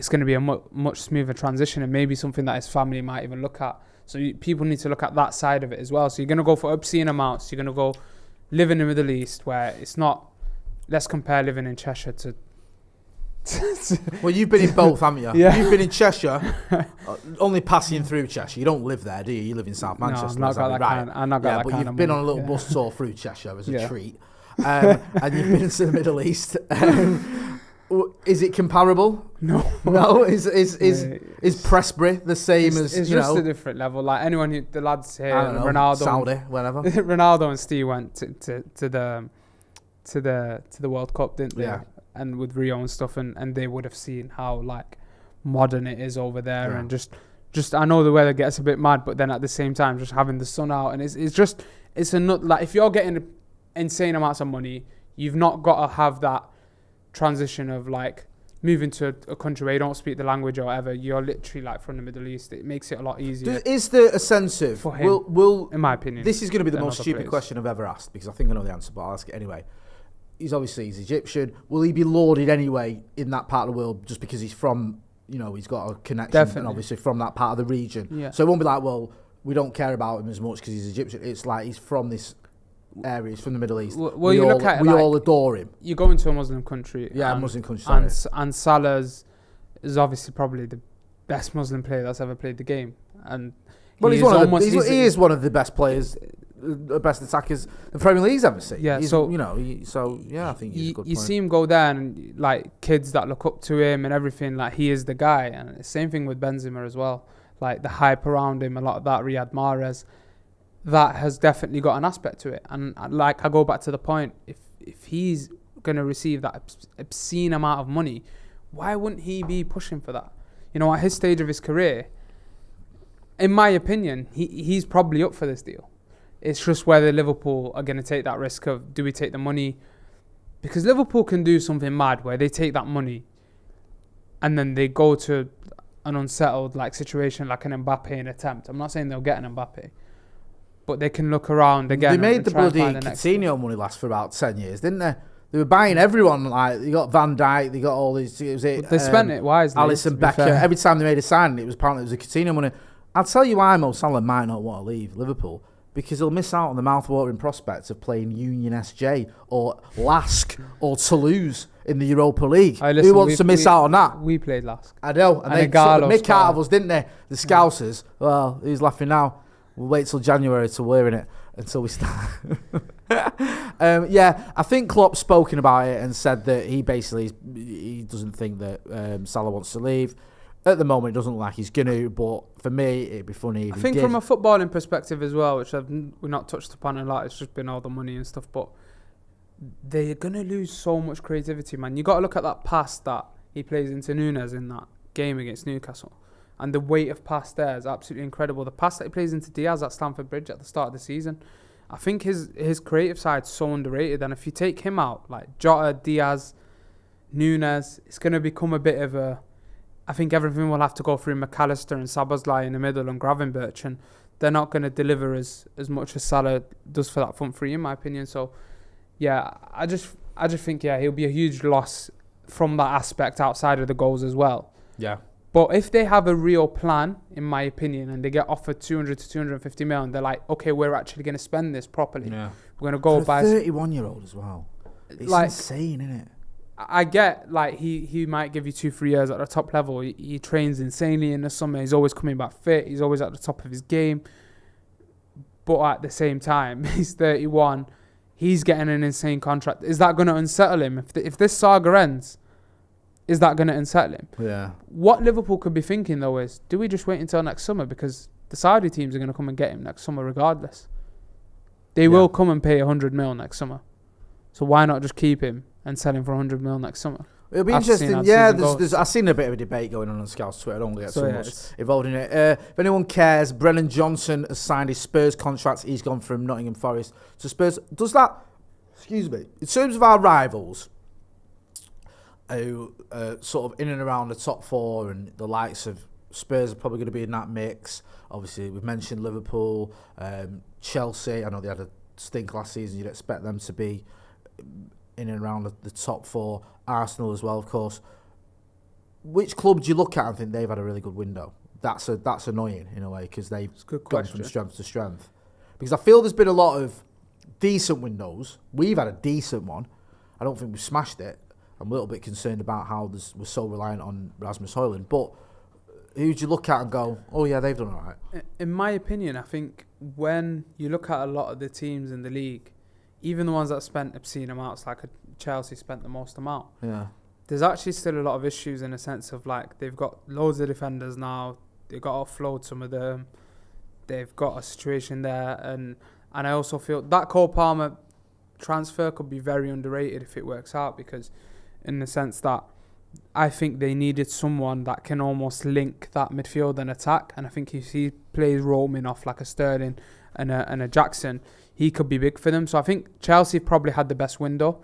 going to be a much smoother transition, and maybe something that his family might even look at. So people need to look at that side of it as well. So you're going to go for obscene amounts. You're going to go live in the Middle East, where it's not. Let's compare living in Cheshire to. Well, you've been in both, haven't you? Yeah. You've been in Cheshire, only passing through Cheshire. You don't live there, do you? You live in South Manchester. No, I've not got that kind. I'm not got that but kind. You've been on a little bus tour through Cheshire as a treat, and you've been to the Middle East. Is it comparable? No. Is Pressbury the same as it's just a different level. Like anyone, the lads here, Ronaldo, Saudi, whatever. Ronaldo and Steve went to the World Cup, didn't they? Yeah. And with Rio and stuff, and they would have seen how like modern it is over there, and just I know the weather gets a bit mad, but then at the same time, just having the sun out, and it's a nut. Like if you're getting insane amounts of money, you've not got to have that transition of like moving to a country where you don't speak the language or whatever. You're literally like from the Middle East. It makes it a lot easier. Is there a sense of for him, will in my opinion? This is going to be the most stupid question I've ever asked, because I think I know the answer, but I'll ask it anyway. He's Egyptian. Will he be lauded anyway in that part of the world just because he's from, he's got a connection, Definitely. And obviously from that part of the region. Yeah. So it won't be like, well, we don't care about him as much because he's Egyptian. It's like he's from this area, he's from the Middle East. Well, we all adore him. You go into a Muslim country. Yeah, Muslim country. And Salah's is obviously probably the best Muslim player that's ever played the game. And he is one of the best players, the best attackers the Premier League's ever seen. Yeah, I think he's a good player. You see him go there, and like kids that look up to him and everything, like he is the guy. And the same thing with Benzema as well. Like the hype around him, a lot of that, Riyad Mahrez, that has definitely got an aspect to it. And like I go back to the point, if he's going to receive that obscene amount of money, why wouldn't he be pushing for that? At his stage of his career, in my opinion, he's probably up for this deal. It's just whether Liverpool are going to take that risk of, do we take the money? Because Liverpool can do something mad where they take that money and then they go to an unsettled situation like an Mbappe attempt. I'm not saying they'll get an Mbappe, but they can look around again. They made the bloody Coutinho money last for about 10 years, didn't they? They were buying everyone. Like they got Van Dijk, they got all these. They spent it wisely. Alisson Becker. Every time they made a signing, it was a Coutinho money. I'll tell you why Mo Salah might not want to leave Liverpool. Because he'll miss out on the mouth-watering prospects of playing Union SJ or LASK or Toulouse in the Europa League. Who wants to miss out on that? We played LASK. I know. And they took the mick out of us, didn't they? The Scousers. Well, who's laughing now? We'll wait till January till we're in it, until we start. Yeah, I think Klopp's spoken about it and said that he doesn't think that Salah wants to leave. At the moment, it doesn't look like he's going to, but for me, it'd be funny if I think from a footballing perspective as well, which we've not touched upon a lot, it's just been all the money and stuff, but they're going to lose so much creativity, man. You got to look at that pass that he plays into Nunes in that game against Newcastle. And the weight of pass there is absolutely incredible. The pass that he plays into Diaz at Stamford Bridge at the start of the season, I think his creative side's so underrated. And if you take him out, like Jota, Diaz, Nunes, it's going to become a bit of a... I think everything will have to go through McAllister and Szoboszlai in the middle and Gravenberch, and they're not going to deliver as much as Salah does for that front three, in my opinion. So, yeah, I just think, yeah, he'll be a huge loss from that aspect outside of the goals as well. Yeah. But if they have a real plan, in my opinion, and they get offered 200 to 250 million, they're like, okay, we're actually going to spend this properly. Yeah. We're going to go buy... For a 31-year-old as well. It's like, insane, isn't it? I get, like, he might give you 2-3 years at the top level. He trains insanely in the summer. He's always coming back fit. He's always at the top of his game. But at the same time, he's 31. He's getting an insane contract. Is that going to unsettle him? If this saga ends, is that going to unsettle him? Yeah. What Liverpool could be thinking, though, is, do we just wait until next summer? Because the Saudi teams are going to come and get him next summer regardless. They will come and pay 100 mil next summer. So why not just keep him and sell him for 100 mil next summer? It'll be interesting. I've seen a bit of a debate going on Scout's Twitter. I don't get too much involved in it. If anyone cares, Brennan Johnson has signed his Spurs contract. He's gone from Nottingham Forest to Spurs. Does that, excuse me, in terms of our rivals, who sort of in and around the top four, and the likes of Spurs are probably going to be in that mix. Obviously, we've mentioned Liverpool, Chelsea. I know they had a stink last season. You'd expect them to be in and around the top four. Arsenal as well, of course. Which club do you look at and think they've had a really good window? That's annoying in a way, because they've gone from strength to strength. Because I feel there's been a lot of decent windows. We've had a decent one. I don't think we've smashed it. I'm a little bit concerned about how we're so reliant on Rasmus Højlund. But who do you look at and go, oh yeah, they've done all right? In my opinion, I think when you look at a lot of the teams in the league, even the ones that spent obscene amounts, like Chelsea spent the most amount. Yeah. There's actually still a lot of issues in the sense of, like, they've got loads of defenders now. They've got to offload some of them. They've got a situation there. And I also feel that Cole Palmer transfer could be very underrated if it works out, because in the sense that I think they needed someone that can almost link that midfield and attack. And I think if he plays roaming off like a Sterling and a Jackson, he could be big for them. So I think Chelsea probably had the best window,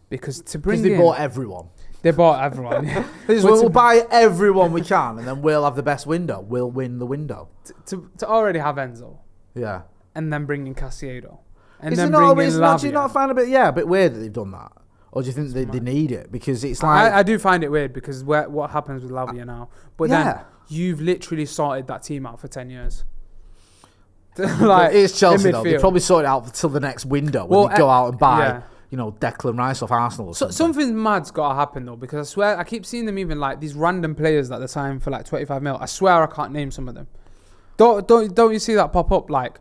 because they bought everyone. They bought everyone. Yeah. We'll buy everyone we can, and then we'll have the best window. We'll win the window. To already have Enzo. Yeah. And then bring in Casiero. And then bring in Lavia. Do you not find a bit weird that they've done that? Or do you think they need it? Because it's like... I do find it weird, because what happens with Lavia now. But then you've literally sorted that team out for 10 years. Like, it's Chelsea, though. They probably sort it out until the next window when they go out and buy... You know, Declan Rice off Arsenal or something. Something mad's got to happen, though, because I swear, I keep seeing them even, like, these random players that they're signing for, like, 25 mil. I swear I can't name some of them. Don't you see that pop up, like,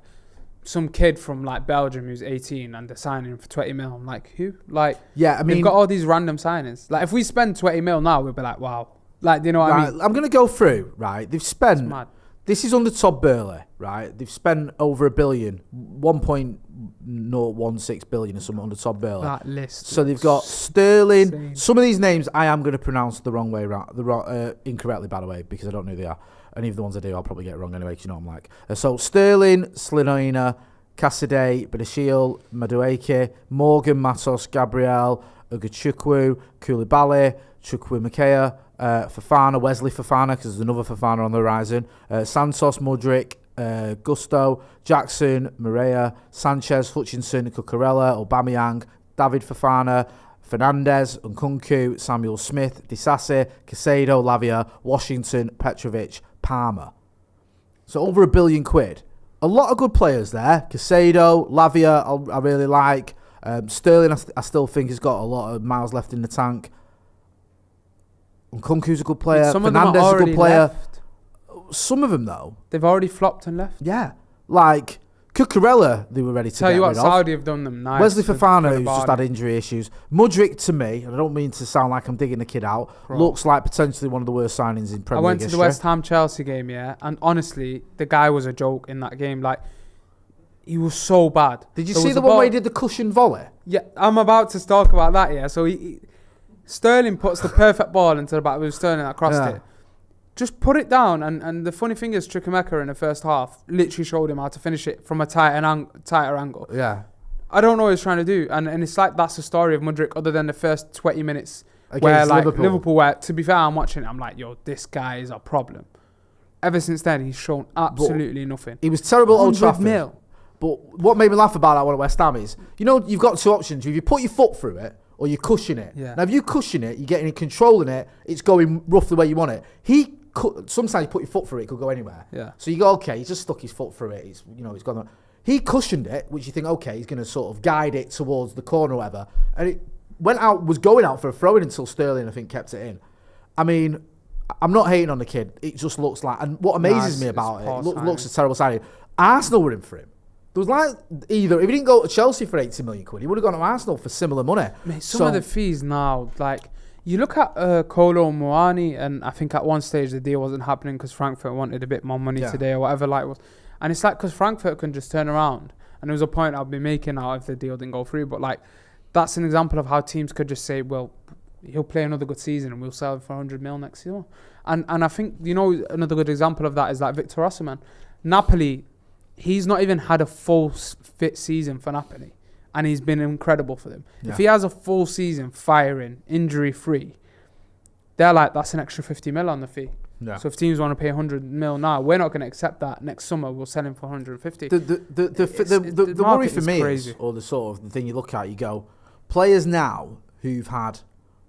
some kid from, like, Belgium who's 18 and they're signing for 20 mil? I'm like, who? Like, yeah, I mean... They've got all these random signings. Like, if we spend 20 mil now, we'll be like, wow. Like, do you know what I mean? I'm going to go through, right? They've spent... It's mad. This is under Todd Burley, right? They've spent over $1 billion, 1.016 billion or something under Todd Burley. That list. So they've got Sterling. Insane. Some of these names I am going to pronounce the wrong way around, incorrectly, by the way, because I don't know who they are. Any of the ones I do, I'll probably get it wrong anyway, because you know what I'm like. So Sterling, Slinoina, Cassidy, Badashil, Madueke, Morgan, Matos, Gabriel, Ugachukwu, Koulibaly, Chukwuemeka, Fofana, Wesley Fofana, because there's another Fofana on the horizon. Santos, Mudryk, Gusto, Jackson, Maria, Sanchez, Hutchinson, Cucurella, Aubameyang, David Fofana, Fernandez, Nkunku, Samuel Smith, Disasi, Caicedo, Lavia, Washington, Petrovic, Palmer. So over £1 billion. A lot of good players there. Caicedo, Lavia, I really like. Sterling, I still think has got a lot of miles left in the tank. Nkunku's a good player. Fernandez is a good player. Left. Some of them, though, they've already flopped and left. Yeah. Like, Cucurella, they were ready to Tell get you what, rid of. Saudi have done them nice. Wesley for Fofana, the who's just Barney. had injury issues. Mudryk, to me, and I don't mean to sound like I'm digging the kid out, looks like potentially one of the worst signings in Premier League I went to history. the West Ham Chelsea game, yeah, and honestly, the guy was a joke in that game. Like, he was so bad. Did you There see was the a one ball- where he did the cushion volley? Yeah, I'm about to talk about that, yeah. So Sterling puts the perfect ball into the back. It was Sterling that crossed it. Just put it down, and the funny thing is, Chukwuemeka in the first half literally showed him how to finish it from a tighter angle. Yeah. I don't know what he's trying to do, and it's like that's the story of Mudryk, other than the first 20 minutes Against where like Liverpool. where, to be fair, I'm watching it, I'm like, yo, this guy is a problem. Ever since then, he's shown absolutely nothing. He was terrible at Old 100 Trafford. mil. But what made me laugh about that one at West Ham is, you know, you've got two options. If you put your foot through it or you cushion it. Yeah. Now, if you cushion it, you're getting control in it, it's going roughly where you want it. Sometimes you put your foot through it, it could go anywhere. Yeah. So you go, okay, he's just stuck his foot through it. It's gone on. He cushioned it, which you think, okay, he's going to sort of guide it towards the corner or whatever. And it was going out for a throw-in until Sterling, I think, kept it in. I mean, I'm not hating on the kid. It just looks like, and what amazes me about it, looks a terrible signing. Arsenal were in for him. There was like, either, if he didn't go to Chelsea for 80 million quid, he would have gone to Arsenal for similar money. Mate, some of the fees now, like, you look at Kolo Muani, and I think at one stage the deal wasn't happening because Frankfurt wanted a bit more money today or whatever. And it's like, because Frankfurt can just turn around, and there was a point I'll be making now if the deal didn't go through, but like, that's an example of how teams could just say, well, he'll play another good season and we'll sell him for 100 mil next year. And I think, another good example of that is like Victor Osimhen. Napoli, he's not even had a full fit season for Napoli, and he's been incredible for them. Yeah. If he has a full season firing, injury-free, they're like, that's an extra 50 mil on the fee. Yeah. So if teams want to pay 100 mil now, we're not going to accept that. Next summer, we'll sell him for 150. The worry for me crazy. is, or the sort of the thing you look at, you go, players now who've had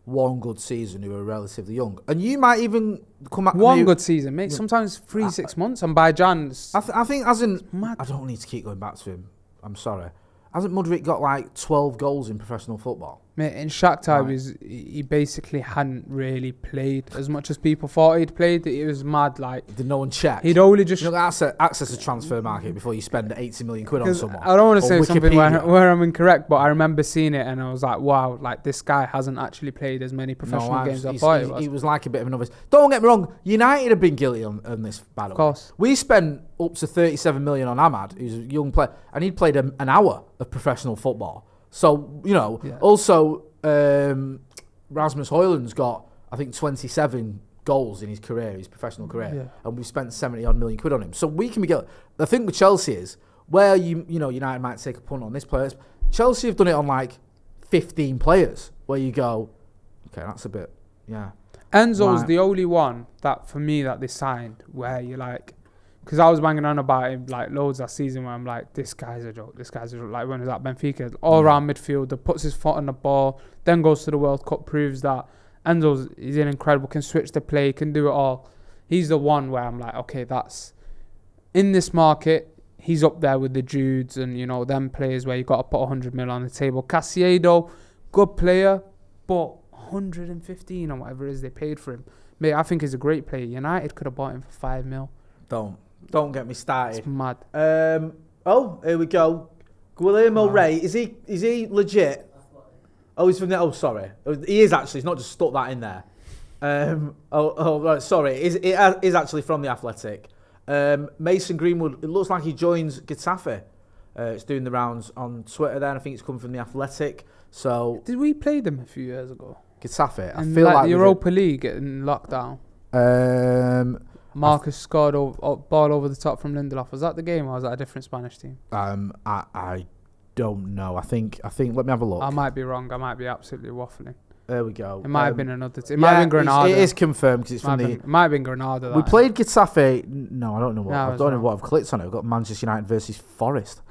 one good season who are relatively young, and you might even come at One good season, mate. Sometimes 6 months, and by Jan, I think as in, mad. I don't need to keep going back to him. I'm sorry. Hasn't Mudryk got like 12 goals in professional football? Mate, in Shakhtar, Right. he basically hadn't really played as much as people thought he'd played. It was mad. Like, Did no one check? he'd only just. You know, access the transfer market before you spend 80 million quid on 'Cause someone. I don't want to Or say something Wikipedia. where I'm incorrect, but I remember seeing it and I was like, wow, like this guy hasn't actually played as many professional games as I thought he was. He was like a bit of a novice. Don't get me wrong, United have been guilty on this battle. Of course. We spent up to 37 million on Ahmad, who's a young player, and he'd played an hour of professional football. So, also, Rasmus Højlund's got, I think, 27 goals in his career, his professional career, and we've spent 70 odd million quid on him. So we can be guilty. The thing with Chelsea is, where United might take a punt on this player, Chelsea have done it on like 15 players, where you go, okay, that's a bit, Enzo's Right. the only one that, for me, that they signed where you're like, because I was banging on about him like loads that season where I'm like, this guy's a joke. Like when he was at Benfica, all round midfielder, puts his foot on the ball, then goes to the World Cup, proves that he's an incredible, can switch the play, can do it all. He's the one where I'm like, okay, that's in this market. He's up there with the Judes and them players where you got to put 100 mil on the table. Caicedo, good player, but 115 or whatever it is they paid for him. Mate, I think he's a great player. United could have bought him for 5 mil. Don't get me started. It's mad. Here we go. Guillermo Ray, is he legit? He's from the. Sorry, he is actually. He's not just stuck that in there. Right, sorry, it is actually from the Athletic. Mason Greenwood. It looks like he joins Getafe. It's doing the rounds on Twitter. Then I think it's coming from the Athletic. So Did we play them a few years ago? Getafe. I And feel like the Europa League in lockdown. Marcus scored a ball over the top from Lindelof. Was that the game or was that a different Spanish team? I don't know. I think. Let me have a look. I might be wrong. I might be absolutely waffling. There we go. It might have been another team. It might have been Granada. It is confirmed because it's from the. It might have been Granada. We played Getafe. No, I don't know what. No, I don't know what I've clicked on it. I've got Manchester United versus Forest,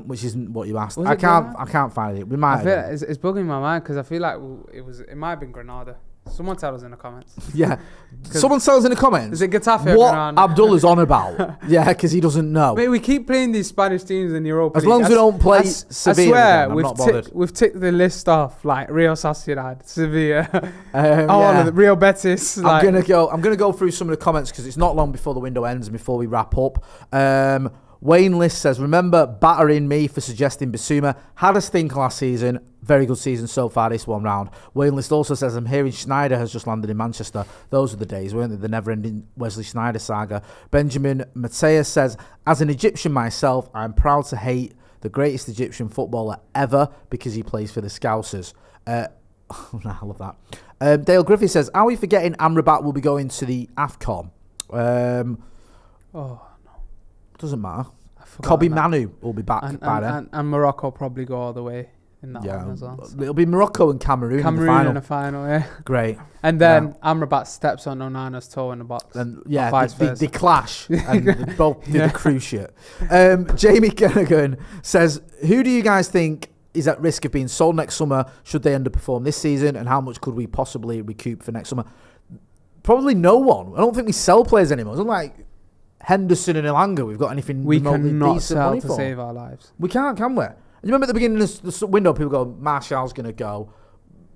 which isn't what you asked. I can't find it. We might. It's bugging my mind because I feel like it might have been Granada. Someone tell us in the comments. Yeah. Someone tell us in the comments. Is it Getafe or what Granada? Abdul is on about? Yeah, because he doesn't know. Mate, we keep playing these Spanish teams in Europa As League. long as we don't play Sevilla, I swear, again, I'm not bothered. we've ticked the list off like Real Sociedad, Sevilla, Yeah. the Real Betis. I'm gonna go through some of the comments because it's not long before the window ends and before we wrap up. Wayne List says, remember battering me for suggesting Bissouma had a stink last season. Very good season so far this one round. Wayne List also says, I'm hearing Schneider has just landed in Manchester. Those were the days, weren't they? The never-ending Wesley Schneider saga. Benjamin Mateus says, as an Egyptian myself, I'm proud to hate the greatest Egyptian footballer ever because he plays for the Scousers. I love that. Dale Griffith says, are we forgetting Amrabat will be going to the AFCON? Doesn't matter. Kobe Manu will be back by then. And Morocco probably go all the way in that one as well. So. It'll be Morocco and Cameroon in the final, yeah. Great. And then Amrabat steps on Onana's toe in the box. And they clash and they both do the cruciate. Jamie Kennigan says, who do you guys think is at risk of being sold next summer should they underperform this season, and how much could we possibly recoup for next summer? Probably no one. I don't think we sell players anymore. It's not like Henderson and Elanga, we've got anything we remotely cannot decent sell money to for. save our lives. We can't, can we? And you remember at the beginning of the window, people go, Martial's going to go,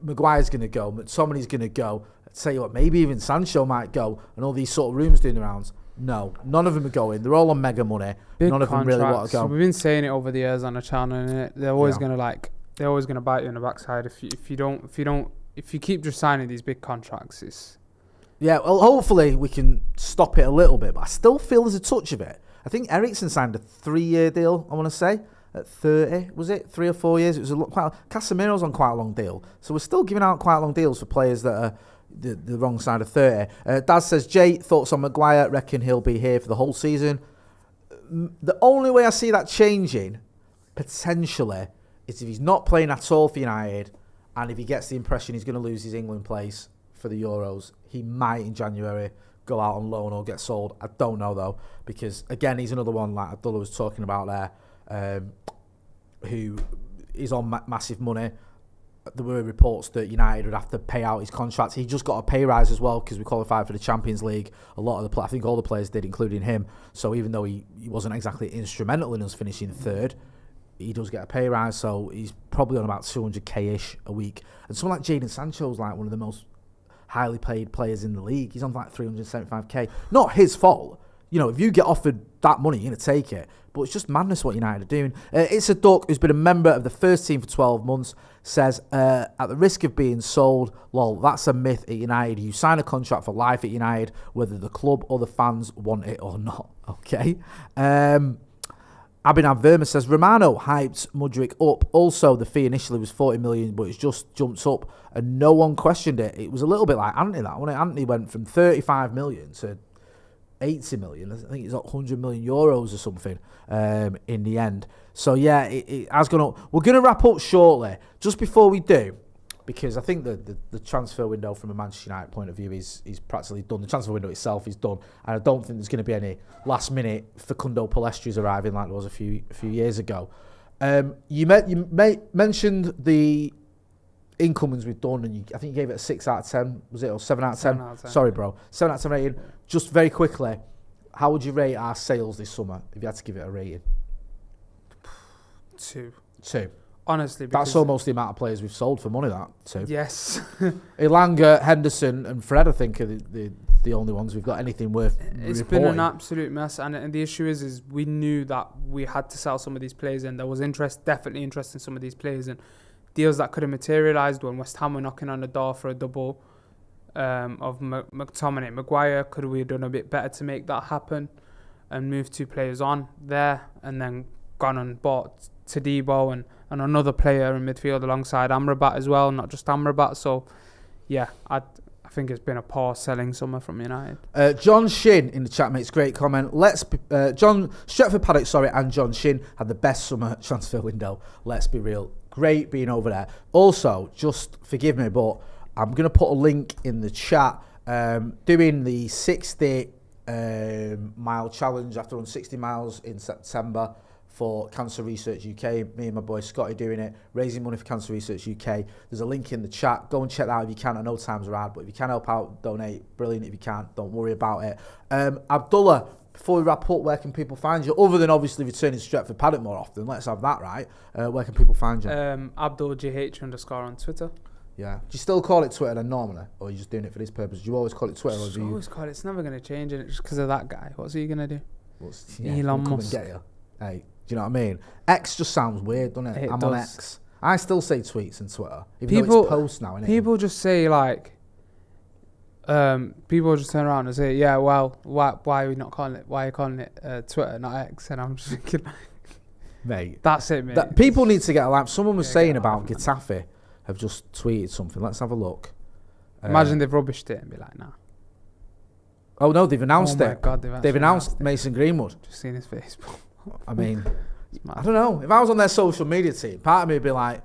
Maguire's going to go, McTominay's going to go. I'd say what, maybe even Sancho might go, and all these sort of rumours doing the rounds. No, none of them are going. They're all on mega money. Big none of them really want to go. So we've been saying it over the years on the channel, and they're always going to bite you in the backside if you keep just signing these big contracts. Yeah, well, hopefully we can stop it a little bit, but I still feel there's a touch of it. I think Eriksen signed a 3-year deal, I want to say, at 30, was it? 3 or 4 years? It was Casemiro's on quite a long deal. So we're still giving out quite long deals for players that are the wrong side of 30. Daz says, Jay, thoughts on Maguire? Reckon he'll be here for the whole season. The only way I see that changing, potentially, is if he's not playing at all for United, and if he gets the impression he's going to lose his England place for the Euros, he might in January go out on loan or get sold. I don't know though, because again, he's another one like Abdullah was talking about there, who is on massive money. There were reports that United would have to pay out his contract. He just got a pay rise as well because we qualified for the Champions League. A lot of I think all the players did, including him. So even though he wasn't exactly instrumental in us finishing third, he does get a pay rise. So he's probably on about 200k-ish a week. And someone like Jadon Sancho's like one of the most highly paid players in the league. He's on like 375k. Not his fault. You know, if you get offered that money, you're going to take it. But it's just madness what United are doing. It's a Duck who's been a member of the first team for 12 months, says, at the risk of being sold, lol, that's a myth at United. You sign a contract for life at United, whether the club or the fans want it or not. Okay. Abhinav Verma says, Romano hyped Mudryk up. Also, the fee initially was 40 million, but it's just jumped up and no one questioned it. It was a little bit like Anthony, that one. Anthony went from 35 million to 80 million. I think it's like 100 million euros or something in the end. So, yeah, it has gone up. We're going to wrap up shortly. Just before we do, because I think the transfer window from a Manchester United point of view is practically done. The transfer window itself is done. And I don't think there's going to be any last-minute Facundo Palestri's arriving like there was a few years ago. You mentioned the incomings we've done, and I think you gave it a 6 out of 10, was it? Or 7 out of 10? 7 out of 10. Sorry, bro. 7 out of 10 rating. Just very quickly, how would you rate our sales this summer if you had to give it a rating? 2. Honestly, that's almost the amount of players we've sold for money, that, 2. Yes. Elanga, Henderson and Fred, I think, are the only ones we've got anything worth It's reporting. been an absolute mess, and the issue is we knew that we had to sell some of these players, and there was definitely interest in some of these players, and deals that could have materialised when West Ham were knocking on the door for a double of McTominay. Maguire, could we have done a bit better to make that happen and move 2 players on there, and then gone and bought Todibo and another player in midfield alongside Amrabat as well, not just Amrabat. So, yeah, I think it's been a poor selling summer from United. John Shin in the chat makes great comment. Stretford Paddock, and John Shin had the best summer transfer window. Let's be real. Great being over there. Also, just forgive me, but I'm going to put a link in the chat. Doing the 60 mile challenge after run 60 miles in September for Cancer Research UK. Me and my boy Scotty doing it, raising money for Cancer Research UK. There's a link in the chat. Go and check that out if you can. I know times are hard, but if you can help out, donate. Brilliant. If you can't, don't worry about it. Abdullah, before we wrap up, where can people find you? Other than obviously returning to Stretford Paddock more often. Let's have that right. Where can people find you? AbdulJH_ on Twitter. Yeah. Do you still call it Twitter then normally? Or are you just doing it for this purpose? Do you always call it Twitter? Always call it. It's never going to change, and it's just because of that guy. What's he going to do? Elon Musk. Get you. Hey, do you know what I mean? X just sounds weird, doesn't it? I'm on X. I still say tweets and Twitter, even though it's posts now, innit? People just say like, people just turn around and say, yeah, well, why are we not calling it? Why are you calling it Twitter, not X? And I'm just thinking, mate, that's it, mate. People need to get a life. Someone was saying about Getafe have just tweeted something. Let's have a look. Imagine they've rubbished it and be like, nah. Oh no, they've announced it. Oh my God, they've announced Mason Greenwood. Just seen his face. I mean, I don't know. If I was on their social media team, part of me would be like,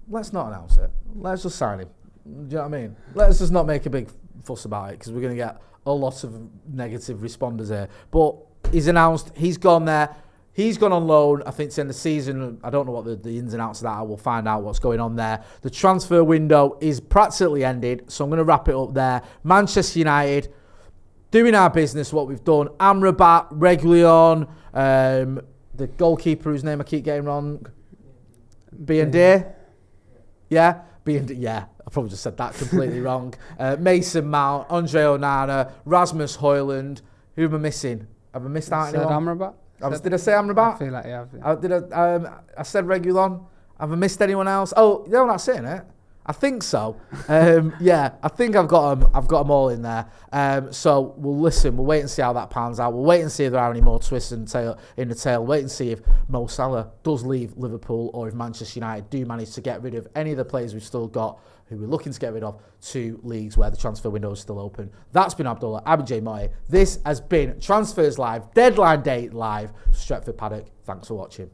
let's not announce it. Let's just sign him. Do you know what I mean? Let's just not make a big fuss about it because we're going to get a lot of negative responders here. But he's announced, he's gone there. He's gone on loan, I think, to end the season. I don't know what the ins and outs of that are. We'll find out what's going on there. The transfer window is practically ended, so I'm going to wrap it up there. Manchester United, doing our business, what we've done. Amrabat, Reguilón, the goalkeeper whose name I keep getting wrong. Bayındır. Yeah? Bayındır, yeah. I probably just said that completely wrong. Mason Mount, Andre Onana, Rasmus Højlund. Who am I missing? Have I missed out anyone? Amrabat? Did I say Amrabat? I feel like you have. I said Reguilón. Have I missed anyone else? Oh, no, that's it, innit? I think so. Yeah, I think I've got them all in there. So we'll listen. We'll wait and see how that pans out. We'll wait and see if there are any more twists in the tail. Wait and see if Mo Salah does leave Liverpool or if Manchester United do manage to get rid of any of the players we've still got who we're looking to get rid of to leagues where the transfer window is still open. That's been Abdullah. I've been Jay Moy. This has been Transfers Live, Deadline Day Live, Stretford Paddock. Thanks for watching.